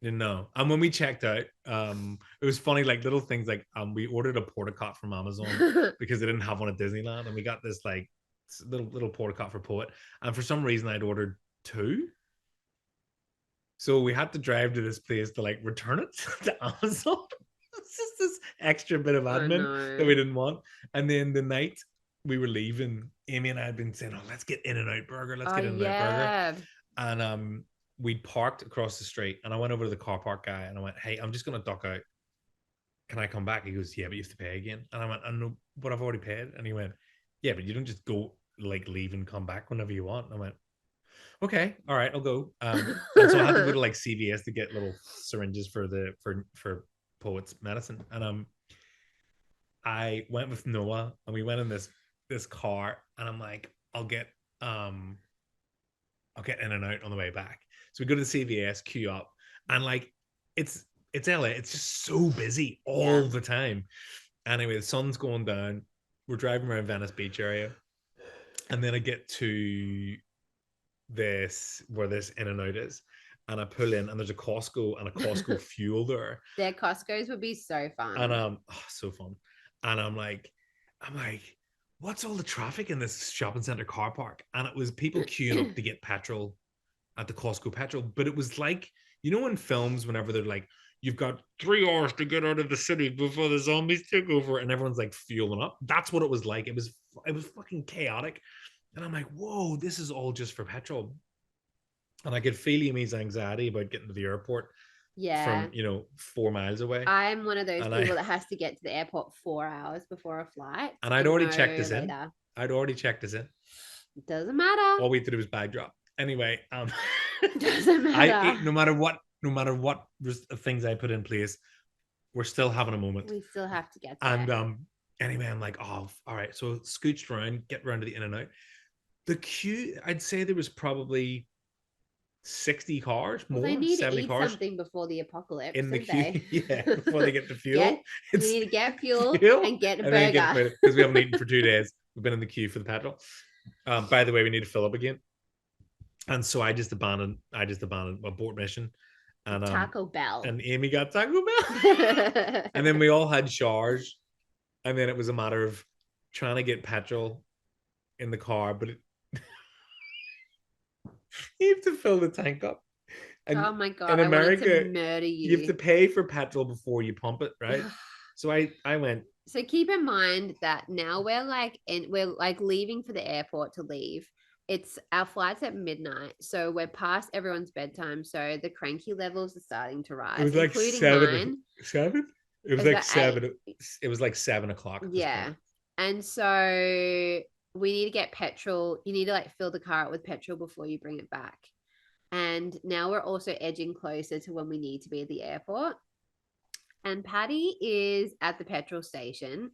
No. And when we checked out, it was funny, like little things like we ordered a porta-cot from Amazon because they didn't have one at Disneyland, and we got this like little porta-cot for Poet, and for some reason I'd ordered 2. So we had to drive to this place to like return it to Amazon. It's just this extra bit of admin that we didn't want. And then the night we were leaving, Amy and I had been saying, oh, let's get In-N-Out Burger. Let's get In-N-Out Burger. And we parked across the street, and I went over to the car park guy and I went, hey, I'm just going to duck out. Can I come back? He goes, yeah, but you have to pay again. And I went, I know, but I've already paid. And he went, yeah, but you don't just go like leave and come back whenever you want. And I went, okay, all right, I'll go. And so I had to go to like CVS to get little syringes for Poet's medicine. And I went with Noah, and we went in this car, and I'm like, I'll get In-N-Out on the way back. So we go to the CVS, queue up, and like it's LA, it's just so busy all the time. Anyway, the sun's going down. We're driving around Venice Beach area, and then I get to this where this In-N-Out is, and I pull in, and there's a Costco and a Costco fuel there. Their Costco's would be so fun. And so fun. And I'm like, what's all the traffic in this shopping center car park? And it was people queuing up to get petrol at the Costco petrol. But it was like, you know, in films, whenever they're like, you've got 3 hours to get out of the city before the zombies take over, and everyone's like fueling up. That's what it was like. It was fucking chaotic. And I'm like, whoa, this is all just for petrol. And I could feel Amy's anxiety about getting to the airport from 4 miles away. I'm one of those people that has to get to the airport 4 hours before a flight. And I'd already checked this in. Doesn't matter. All we had to do was bag drop. Anyway, doesn't matter. no matter what things I put in place, we're still having a moment. We still have to get there. And anyway, I'm like, oh, all right. So scooched around, get around to the In-N-Out. The queue, I'd say there was probably 60 cars, more, they need 70 to eat cars something before the apocalypse in the queue. Yeah, before they get the fuel. We need to get fuel and get a burger because we haven't eaten for 2 days. We've been in the queue for the petrol. By the way, we need to fill up again, and so I just abandoned abort mission. And Taco Bell, and Amy got Taco Bell, and then we all had showers, and then it was a matter of trying to get petrol in the car, but You have to fill the tank up. And oh my God. in I wanted America, to murder you have to pay for petrol before you pump it, right? So I went. So keep in mind that now we're like leaving for the airport to leave. It's our flight's at midnight, so we're past everyone's bedtime. So the cranky levels are starting to rise, It was like including 7. mine. 7? It was like 7. It was like 7 o'clock. Yeah. And so we need to get petrol. You need to like fill the car up with petrol before you bring it back. And now we're also edging closer to when we need to be at the airport. And Patty is at the petrol station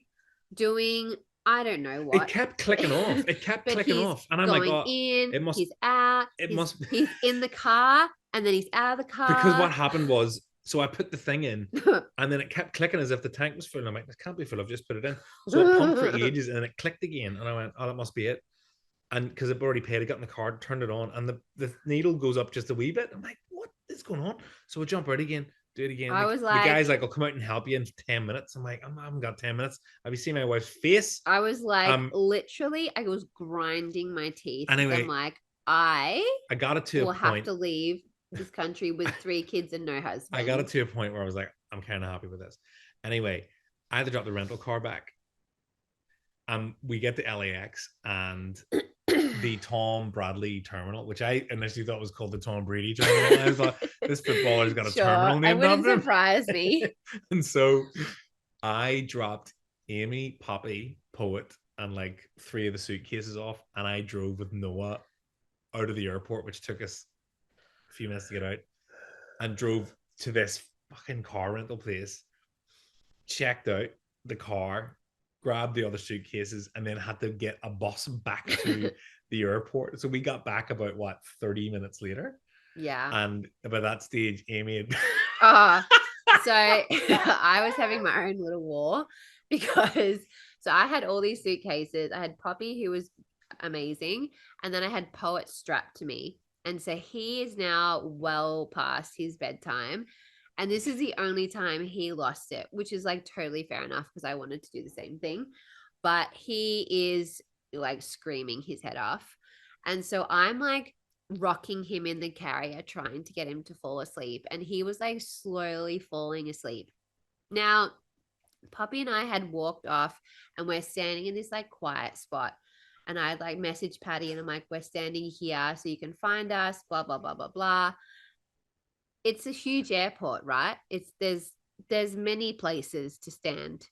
doing, I don't know what. It kept clicking off. It kept clicking off. And I'm like, oh, it must, he's out. He's in the car and then he's out of the car. Because what happened was, so I put the thing in and then it kept clicking as if the tank was full. And I'm like, this can't be full. I've just put it in. So it pumped for ages and then it clicked again. And I went, oh, that must be it. And because I've already paid, I got in the car, turned it on, and the needle goes up just a wee bit. I'm like, what is going on? So I jump out again, do it again. I was like, the guy's like, I'll come out and help you in 10 minutes. I'm like, I haven't got 10 minutes. Have you seen my wife's face? I was like, literally, I was grinding my teeth. Anyway, I'm like, I got it to a point. Will have to leave this country with 3 kids and no husband. I got it to a point where I was like, I'm kind of happy with this. Anyway, I had to drop the rental car back. We get to LAX and the Tom Bradley terminal, which I initially thought was called the Tom Brady terminal. I thought this footballer's got a terminal named after him. It wouldn't surprise me. And so I dropped Amy, Poppy, Poet, and like 3 of the suitcases off, and I drove with Noah out of the airport, which took us a few minutes to get out, and drove to this fucking car rental place, checked out the car, grabbed the other suitcases, and then had to get a bus back to the airport. So we got back about 30 minutes later. Yeah. And by that stage, Amy had so I was having my own little war because I had all these suitcases. I had Poppy, who was amazing, and then I had Poet strapped to me. And so he is now well past his bedtime. And this is the only time he lost it, which is like totally fair enough because I wanted to do the same thing. But he is like screaming his head off. And so I'm like rocking him in the carrier, trying to get him to fall asleep. And he was like slowly falling asleep. Now, Poppy and I had walked off and we're standing in this like quiet spot. And I'd like messaged Patty and I'm like, we're standing here so you can find us, blah, blah, blah, blah, blah. It's a huge airport, right? There's many places to stand.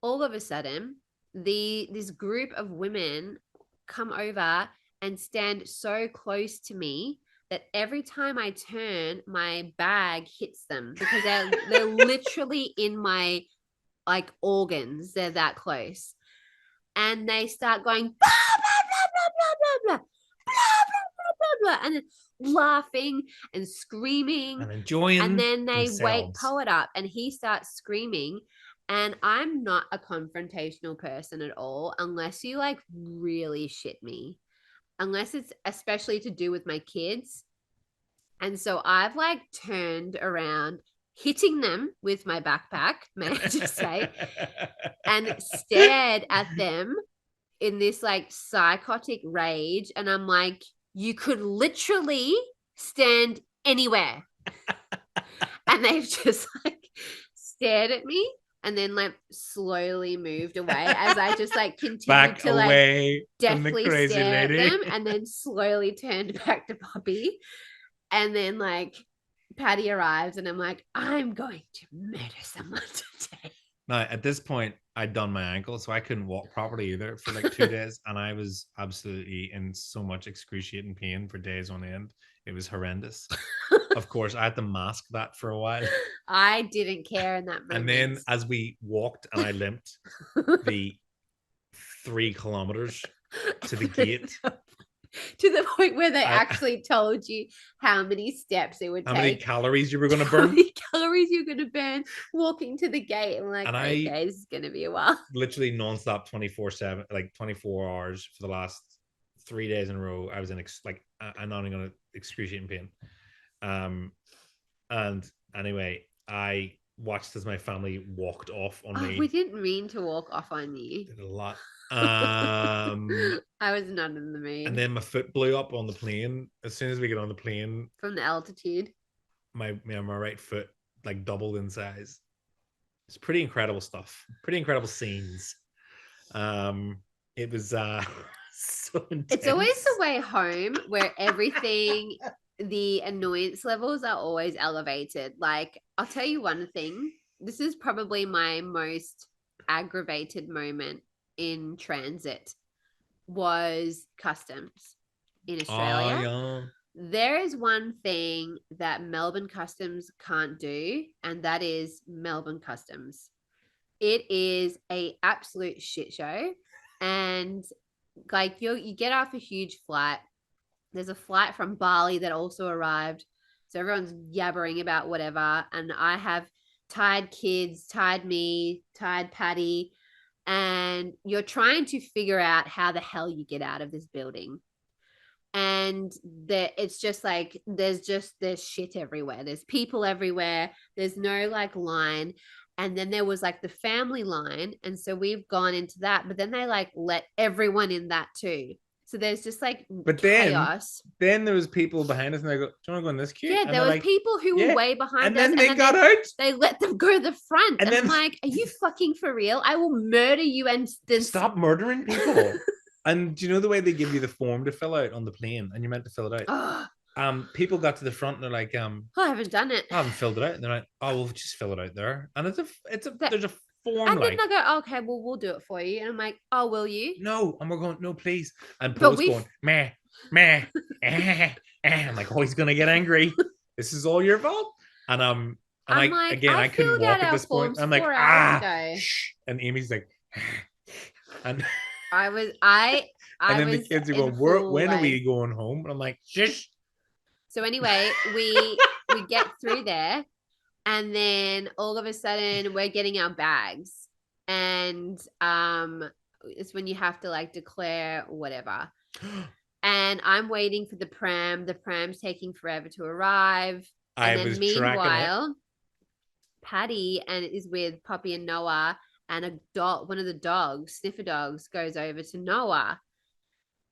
All of a sudden, this group of women come over and stand so close to me that every time I turn, my bag hits them because they're literally in my like organs. They're that close. And they start going blah, blah, blah, blah, blah, blah, blah, blah, blah, blah, blah, and then laughing and screaming and enjoying, and then they themselves. wake Poet up and he starts screaming. And I'm not a confrontational person at all unless you like really shit me, unless it's especially to do with my kids. And so I've like turned around, hitting them with my backpack, may I just say, and stared at them in this like psychotic rage. And I'm like, you could literally stand anywhere. And they've just like stared at me and then like slowly moved away as I just like continued back to away like definitely stare at them and then slowly turned back to Poppy. And then like Patty arrives and I'm like, I'm going to murder someone today. Now, at this point, I'd done my ankle, so I couldn't walk properly either for like 2 days. And I was absolutely in so much excruciating pain for days on end. It was horrendous. Of course, I had to mask that for a while. I didn't care in that moment. And then as we walked and I limped the 3 kilometers to the gate. To the point where they actually told you how many steps it would take. How many calories you were going to burn. How many calories you're going to burn walking to the gate. I'm like, okay, this is going to be a while. Literally nonstop 24/7, like 24 hours for the last 3 days in a row. I was in I'm not even going to excruciating pain. And anyway, I watched as my family walked off on me. We didn't mean to walk off on you. Did a lot. I was not in the mood. And then my foot blew up on the plane. As soon as we get on the plane, from the altitude, my right foot like doubled in size. It's pretty incredible stuff. Pretty incredible scenes. It was so intense. It's always the way home where everything, the annoyance levels are always elevated. Like, I'll tell you one thing. This is probably my most aggravated moment in transit was customs in Australia. Yeah. There is one thing that Melbourne Customs can't do, and that is Melbourne Customs. It is a absolute shit show. And like you get off a huge flight. There's a flight from Bali that also arrived. So everyone's yabbering about whatever. And I have tired kids, tired me, tired Patty. And you're trying to figure out how the hell you get out of this building. And it's just like there's shit everywhere. There's people everywhere. There's no like line. And then there was like the family line. And so we've gone into that, but then they like let everyone in that too. So there's just like chaos. Then there was people behind us and they go, do you want to go in this queue? Yeah, there was like, people who were way behind and us. Then they got out. They let them go to the front. And then, I'm like, are you fucking for real? I will murder you and then stop murdering people. And do you know the way they give you the form to fill out on the plane and you're meant to fill it out? People got to the front and they're like, I haven't done it. I haven't filled it out. And they're like, oh, we'll just fill it out there. And there's a form. And then they go, okay, well, we'll do it for you. And I'm like, oh, will you? No. And we're going, no, please. And Paul's going, meh. I'm like, oh, he's gonna get angry. This is all your fault. And I'm like, again, I couldn't walk at this point. I'm like, shh. And Amy's like, and then the kids are going, when are we going home? And I'm like, shush. So anyway, we get through there, and then all of a sudden we're getting our bags, and it's when you have to like declare whatever. And I'm waiting for the pram. The pram's taking forever to arrive. And then meanwhile, Patty is with Poppy and Noah, and a dog, one of the dogs, sniffer dogs, goes over to Noah.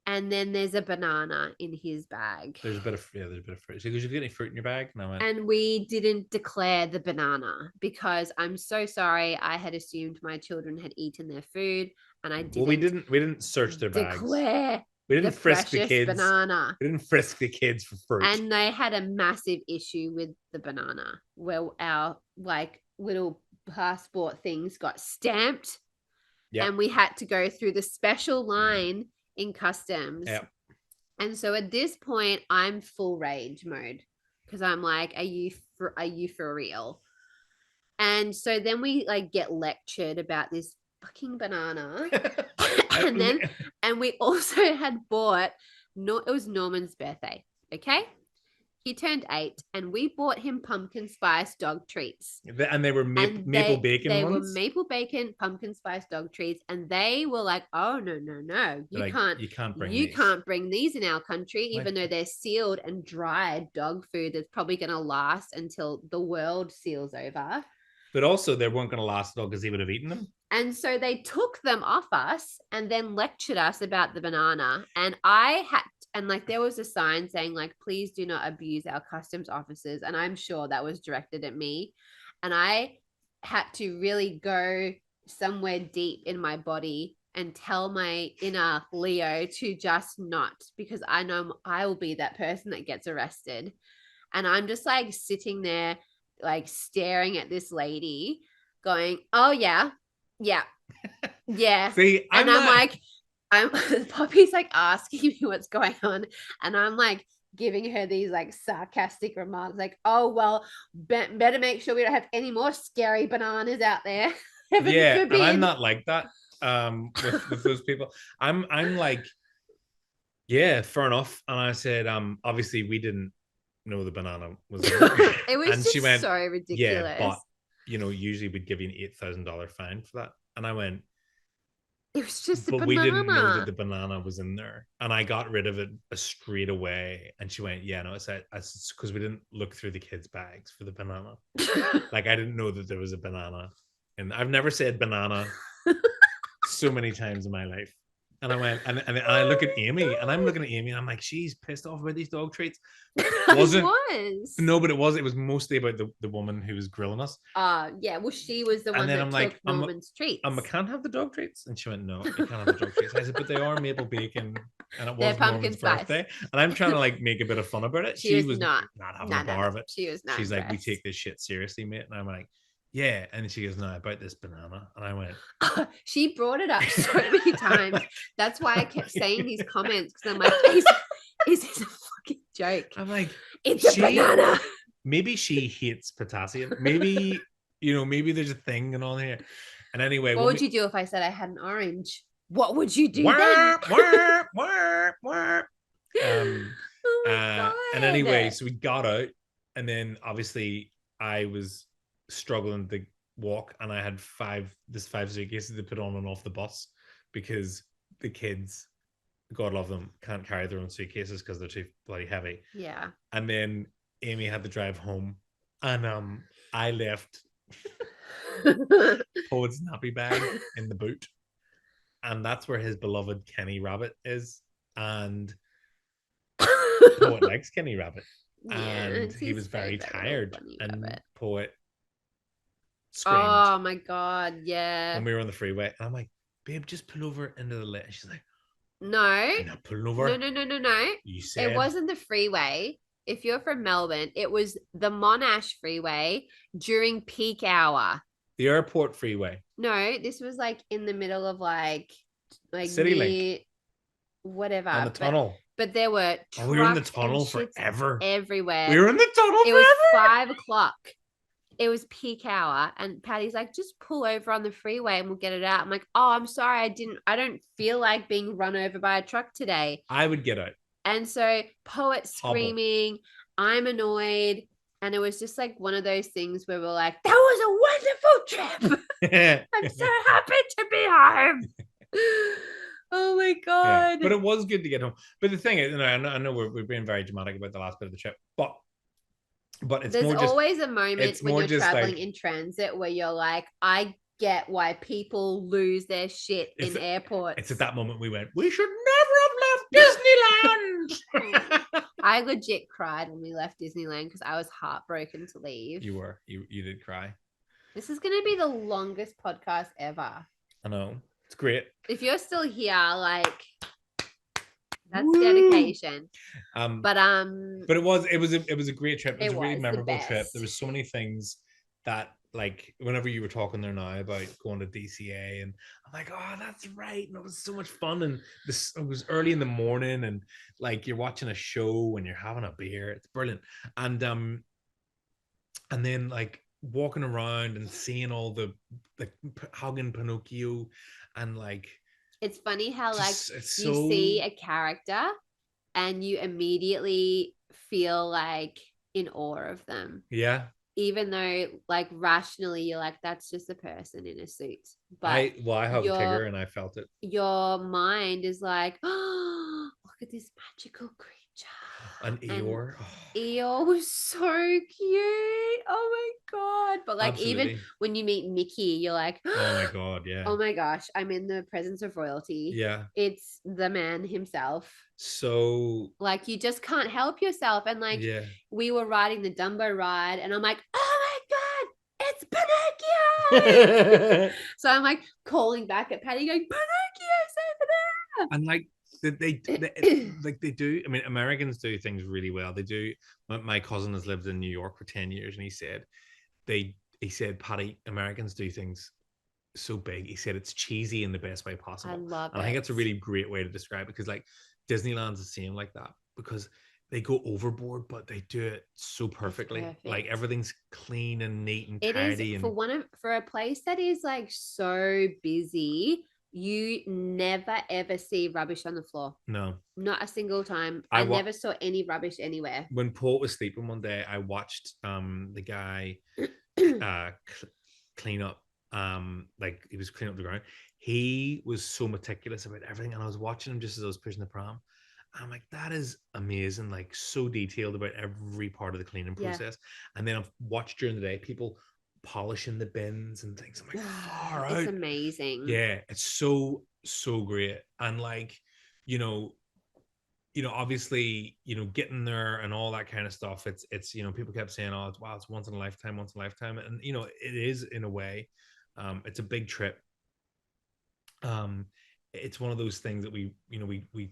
And then there's a banana in his bag. There's a bit of fruit. So, did you get any fruit in your bag? No. And we didn't declare the banana because I'm so sorry. I had assumed my children had eaten their food, and I didn't. Well, we didn't search their bags. Declare. We didn't frisk the kids. Banana. We didn't frisk the kids for fruit. And they had a massive issue with the banana, where our like little passport things got stamped, and we had to go through the special line in customs. Yep. And so at this point, I'm full rage mode because I'm like, are you for real? And so then we like get lectured about this fucking banana. and we also had bought, it was Norman's birthday. Okay. He turned 8 and we bought him pumpkin spice dog treats. And they were maple bacon They ones? were maple bacon, pumpkin spice dog treats. And they were like, oh, no. You can't bring these in our country, even though they're sealed and dried dog food that's probably going to last until the world seals over. But also they weren't going to last at all because he would have eaten them. And so they took them off us and then lectured us about the banana. And there was a sign saying like, please do not abuse our customs officers. And I'm sure that was directed at me. And I had to really go somewhere deep in my body and tell my inner Leo to just not, because I know I will be that person that gets arrested. And I'm just like sitting there, like staring at this lady going, oh yeah. See, Poppy's like asking me what's going on, and I'm like giving her these like sarcastic remarks like, oh well, better make sure we don't have any more scary bananas out there. And I'm not like that with those people. I'm like, yeah, fair enough. And I said, obviously we didn't know the banana was it was and just she went, so ridiculous. Yeah, but usually we'd give you an $8,000 fine for that. And I went, it was just but we didn't know that the banana was in there. And I got rid of it straight away. And she went, yeah, no, it's because we didn't look through the kids' bags for the banana. Like I didn't know that there was a banana. And I've never said banana so many times in my life. And I went, and I look at Amy, and I'm looking at Amy, and I'm like, she's pissed off about these dog treats. Was. No, but it was mostly about the woman who was grilling us. Yeah, well, she was the one that took Norman's treats. I can't have the dog treats. And she went, no, you can't have the dog treats. I said, but they are maple bacon, and it was Norman's birthday. And I'm trying to like make a bit of fun about it. She was not having a bar of it. She was not. She's like, we take this shit seriously, mate. And I'm like, yeah. And she goes, no, about this banana. And I went, she brought it up so many times. That's why I kept saying these comments, because I'm like, is this a fucking joke? I'm like, it's a banana. Maybe she hates potassium. Maybe, maybe there's a thing going on here. And anyway, what would you do if I said I had an orange? What would you do then? And anyway, so we got out, and then obviously I was struggling to walk, and I had five suitcases to put on and off the bus because the kids, God love them, can't carry their own suitcases because they're too bloody heavy. Yeah. And then Amy had to drive home, and I left Poet's nappy bag in the boot, and that's where his beloved Kenny Rabbit is, and Poet likes Kenny Rabbit, and he was very tired, and Rabbit. Poet screamed. Oh my God, yeah. When we were on the freeway, and I'm like, babe, just pull over into the lane. She's like, no, I'm not pulling over. No. You said it wasn't the freeway. If you're from Melbourne, it was the Monash freeway during peak hour. The airport freeway. No, this was like in the middle of like City Link. Whatever. On the tunnel. But there were we were in the tunnel forever. Everywhere. We were in the tunnel forever. It was 5:00. It was peak hour, and Patty's like, just pull over on the freeway and we'll get it out. I'm like, oh, I'm sorry, I don't feel like being run over by a truck today. I would get out. And so Poet screaming, I'm annoyed. And it was just like one of those things where we're like, that was a wonderful trip. I'm so happy to be home. Oh my God. Yeah, but it was good to get home. But the thing is, I know we're being very dramatic about the last bit of the trip, but it's there's more just, always a moment when you're traveling in transit where you're like, I get why people lose their shit in airports. It's at that moment we went, we should never have left Disneyland. I legit cried when we left Disneyland because I was heartbroken to leave. You were. You did cry. This is going to be the longest podcast ever. I know. It's great. If you're still here, like, that's dedication. But it was a great trip. It was a really memorable trip. There was so many things that, like, whenever you were talking there now about going to DCA, and I'm like, oh, that's right, and it was so much fun, and it was early in the morning, and like you're watching a show and you're having a beer. It's brilliant. And then like walking around and seeing all the hugging Pinocchio, and like, it's funny how like you see a character and you immedately feel like in awe of them. Yeah. Even though like rationally you're like, that's just a person in a suit. But I hugged Tigger and I felt it. Your mind is like, oh, look at this magical creature. An Eeyore. Eeyore was so cute. Oh my God. But like, absolutely. Even when you meet Mickey, you're like, oh my God, yeah. Oh my gosh, I'm in the presence of royalty. Yeah. It's the man himself. So like, you just can't help yourself. And like, we were riding the Dumbo ride and I'm like, oh my God, it's Pinocchio. So I'm like calling back at Patty going, Pinocchio's over there. And like, they do. I mean, Americans do things really well. They do. My cousin has lived in New York for 10 years, and he said, Patty, Americans do things so big. He said it's cheesy in the best way possible. I love it. I think that's a really great way to describe it, because like Disneyland's the same like that, because they go overboard, but they do it so perfectly. Like everything's clean and neat and tidy. It is for a place that is like so busy. You never ever see rubbish on the floor. No, not a single time. I never saw any rubbish anywhere. When Paul was sleeping one day, I watched the guy clean up. Like he was cleaning up the ground. He was so meticulous about everything, and I was watching him just as I was pushing the pram. I'm like, that is amazing. Like so detailed about every part of the cleaning process. And then I've watched during the day people polishing the bins and things. I'm like, far out. It's amazing. Yeah, it's so great. And like, you know, obviously, getting there and all that kind of stuff. It's people kept saying, "Oh, it's once in a lifetime, and it is in a way. It's a big trip. It's one of those things that we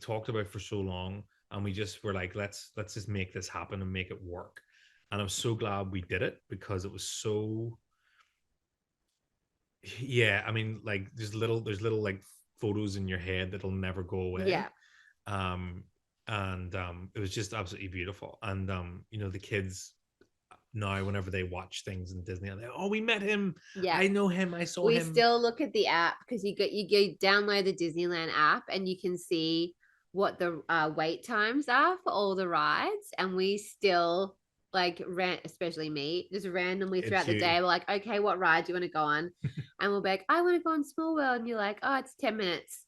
talked about for so long, and we just were like, let's just make this happen and make it work. And I'm so glad we did it, because it was so. Yeah, I mean, like there's little like photos in your head that'll never go away. Yeah. And it was just absolutely beautiful. And the kids now, whenever they watch things in Disney, they're, oh, we met him. Yeah, I know him. I saw him. We still look at the app, because you go download the Disneyland app and you can see what the wait times are for all the rides, and we still especially me, just randomly throughout the day, we're like, okay, what ride do you want to go on? And we'll be like, I want to go on Small World, and you're like, oh, it's 10 minutes.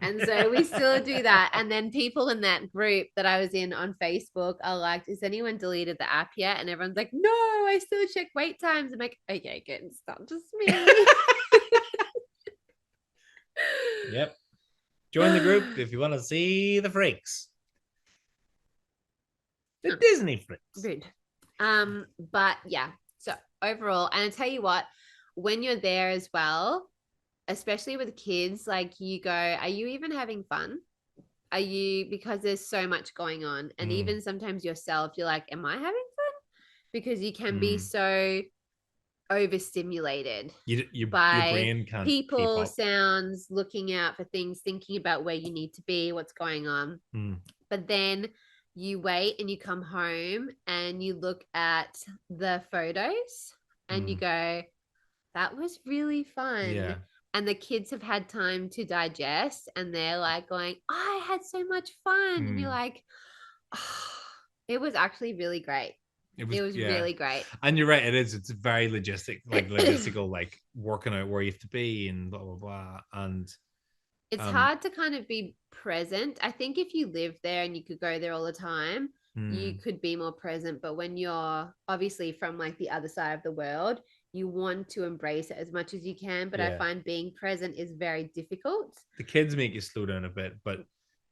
And so we still do that. And then people in that group that I was in on Facebook are like, has anyone deleted the app yet? And everyone's like, no, I still check wait times. I'm like, okay, good. It's not just me. Yep. Join the group if you want to see the freaks. The Disney freaks. Good. But yeah, so overall, and I tell you what, when you're there as well, especially with kids, like you go, are you even having fun? Are you, because there's so much going on, and even sometimes yourself, you're like, am I having fun? Because you can be so overstimulated by your brain can't people, sounds, looking out for things, thinking about where you need to be, what's going on. But then you wait and you come home and you look at the photos and you go, that was really fun. Yeah. And the kids have had time to digest, and they're like going, I had so much fun. And you're like, oh, it was actually really great. It was really great. And you're right, it is. It's very logistical, like working out where you have to be and blah, blah, blah. And it's hard to kind of be present. I think if you live there and you could go there all the time, you could be more present. But when you're obviously from like the other side of the world, you want to embrace it as much as you can. But I find being present is very difficult. The kids make you slow down a bit, but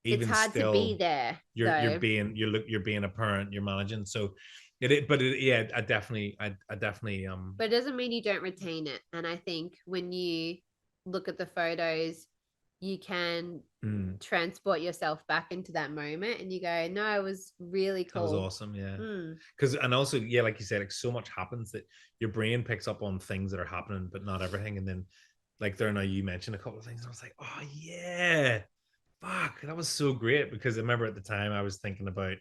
even it's hard still, to be there. You're being a parent, you're managing. So I definitely but it doesn't mean you don't retain it. And I think when you look at the photos, you can transport yourself back into that moment, and you go, no, it was really cool. That was awesome. Yeah. Because and also, yeah, like you said, like so much happens that your brain picks up on things that are happening, but not everything. And then like there now, you mentioned a couple of things, and I was like, oh yeah, fuck, that was so great. Because I remember at the time I was thinking about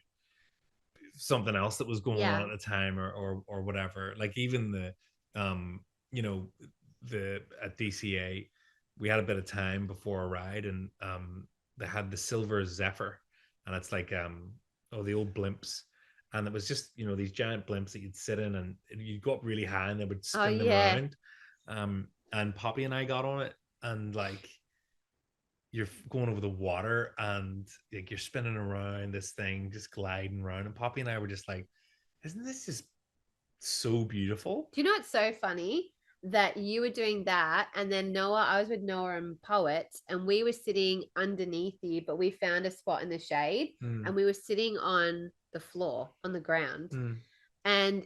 something else that was going on at the time, or whatever. Like even the at DCA, we had a bit of time before a ride, and they had the Silver Zephyr, and it's like the old blimps, and it was just these giant blimps that you'd sit in, and you'd go up really high and they would spin them around. And Poppy and I got on it, and like you're going over the water, and like you're spinning around this thing, just gliding around, and Poppy and I were just like, isn't this just so beautiful? Do you know what's so funny? That you were doing that, and then I was with Noah and Poet, and we were sitting underneath you, but we found a spot in the shade, and we were sitting on the floor, on the ground, and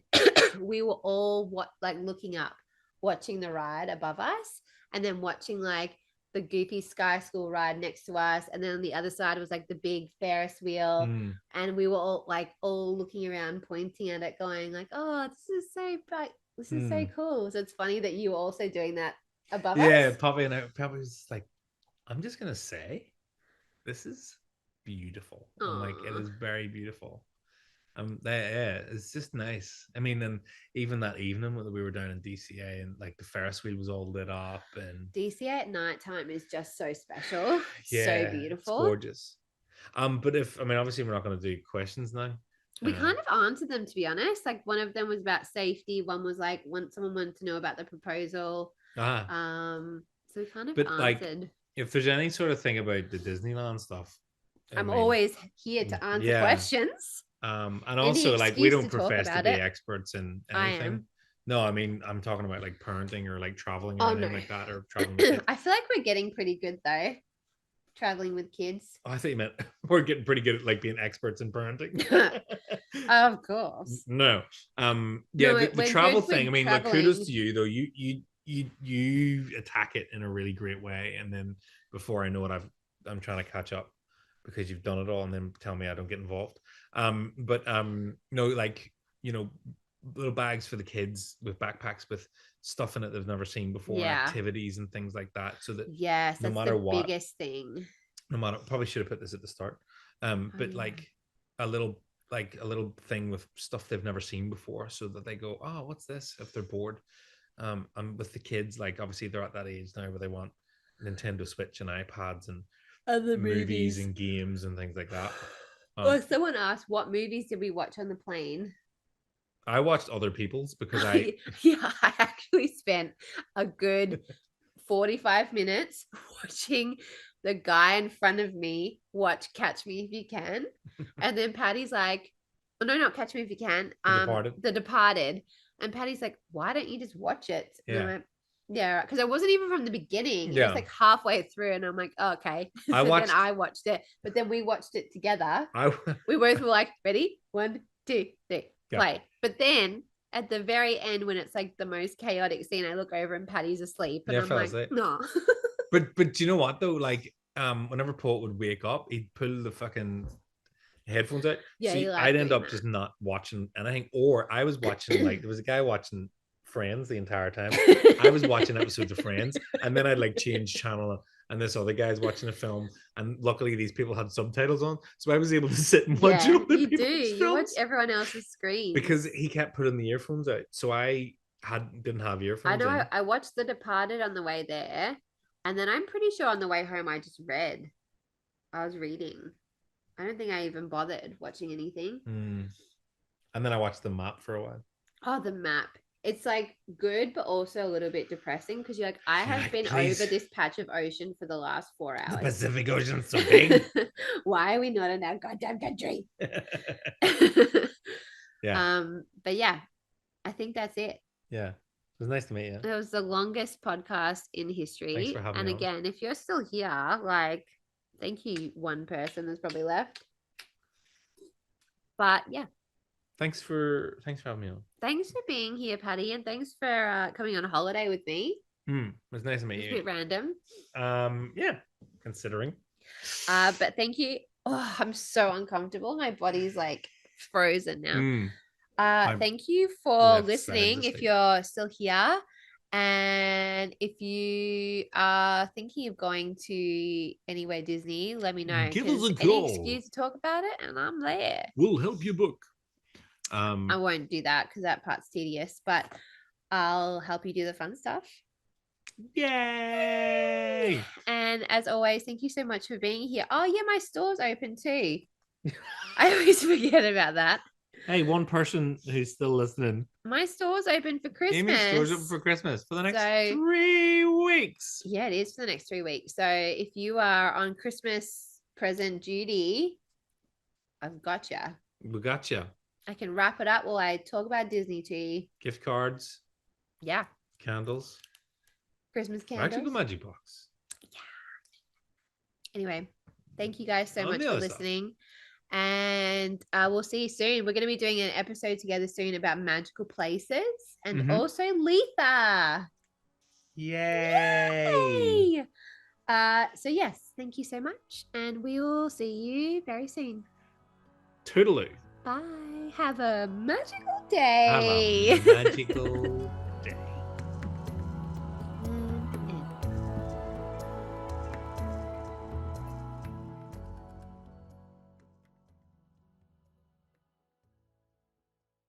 we were all looking up, watching the ride above us, and then watching like the Goofy Sky School ride next to us, and then on the other side was like the big Ferris wheel, and we were all looking around, pointing at it, going like, oh, this is so bright. This is so cool. So it's funny that you were also doing that above us. Yeah, Poppy and I probably was like, I'm just gonna say, this is beautiful. I'm like, it is very beautiful. It's just nice. I mean, and even that evening when we were down in DCA, and like the Ferris wheel was all lit up, and DCA at nighttime is just so special. So beautiful. It's gorgeous. But obviously we're not going to do questions now. We kind of answered them, to be honest. Like one of them was about safety. One was like someone wanted to know about the proposal. So we kind of answered. Like, if there's any sort of thing about the Disneyland stuff, I'm always here to answer questions. And also, like, we don't profess to be experts in anything. No, I mean, I'm talking about like parenting or like traveling or Oh, anything no. like that, or traveling with kids. I feel like we're getting pretty good though, traveling with kids. Oh, I think you meant we're getting pretty good at like being experts in parenting. Of course. No, yeah, No, the we're travel good thing. I with mean, like, kudos traveling. to you though. You attack it in a really great way, and then before I know it, I'm trying to catch up because you've done it all, and then tell me I don't get involved. But no, like, you know, little bags for the kids with backpacks with stuff in it they've never seen before, and Yeah. activities and things like that, so that Yes, no that's matter the what, biggest thing. no matter, probably should have put this at the start, but yeah. like a little a little thing with stuff they've never seen before, so that they go, oh, what's this, if they're bored. And with the kids, like, obviously they're at that age now where they want Nintendo Switch and iPads and Other movies movies. and games and things like that. Well, someone asked, what movies did we watch on the plane? I watched other people's because I I actually spent a good 45 minutes watching the guy in front of me watch Catch Me If You Can. And then Patty's like, oh, no, not Catch Me If You Can. The Departed. The Departed. And Patty's like, why don't you just watch it? And Yeah. I went, yeah, because I wasn't even from the beginning. It Yeah. was like halfway through, and I'm like, oh, okay. So then I watched it, but then we watched it together. We both were like, ready? 1, 2, 3, play. But then at the very end, when it's like the most chaotic scene, I look over and Patty's asleep, and I'm like, no. But do you know what though? Like, whenever Paul would wake up, he'd pull the fucking headphones out. Yeah, so I'd end up just not watching anything, or I was watching, like, there was a guy watching Friends the entire time. I was watching episodes of Friends, and then I'd like change channel, and this other guy's watching a film, and luckily these people had subtitles on, so I was able to sit and watch other people's films. You watch everyone else's screen because he kept putting the earphones out, so I didn't have earphones. I know. I watched The Departed on the way there, and then I'm pretty sure on the way home I just read. I was reading. I don't think I even bothered watching anything. And then I watched The Map for a while. Oh, The Map. It's like good, but also a little bit depressing, because you're like, I have been over this patch of ocean for the last 4 hours. The Pacific Ocean's so big. Why are we not in our goddamn country? Yeah. But yeah, I think that's it. Yeah. It was nice to meet you. It was the longest podcast in history. Thanks for having me on. Again, if you're still here, like, thank you, one person that's probably left. But yeah. Thanks for having me on. Thanks for being here, Patty, and thanks for coming on holiday with me. It was nice to meet you. It's a bit random. Yeah, considering. But thank you. Oh, I'm so uncomfortable. My body's like frozen now. Thank you for listening if you're still here. And if you are thinking of going to anywhere Disney, let me know. Give us a call. Any excuse to talk about it, and I'm there. We'll help you book. I won't do that because that part's tedious, but I'll help you do the fun stuff. Yay! And as always, thank you so much for being here. Oh yeah, my store's open too. I always forget about that. Hey, one person who's still listening. My store's open for Christmas. Amy's store's open for Christmas for the next 3 weeks. Yeah, it is for the next 3 weeks. So if you are on Christmas present duty, I've got you. We got you. I can wrap it up while I talk about Disney to you. Gift cards. Yeah. Candles. Christmas candles. Actually, the magic box. Yeah. Anyway, thank you guys so much for listening. And we'll see you soon. We're going to be doing an episode together soon about magical places and also Letha. Yay! So yes, thank you so much. And we will see you very soon. Toodaloo. Bye. Have a magical day. Have a magical day.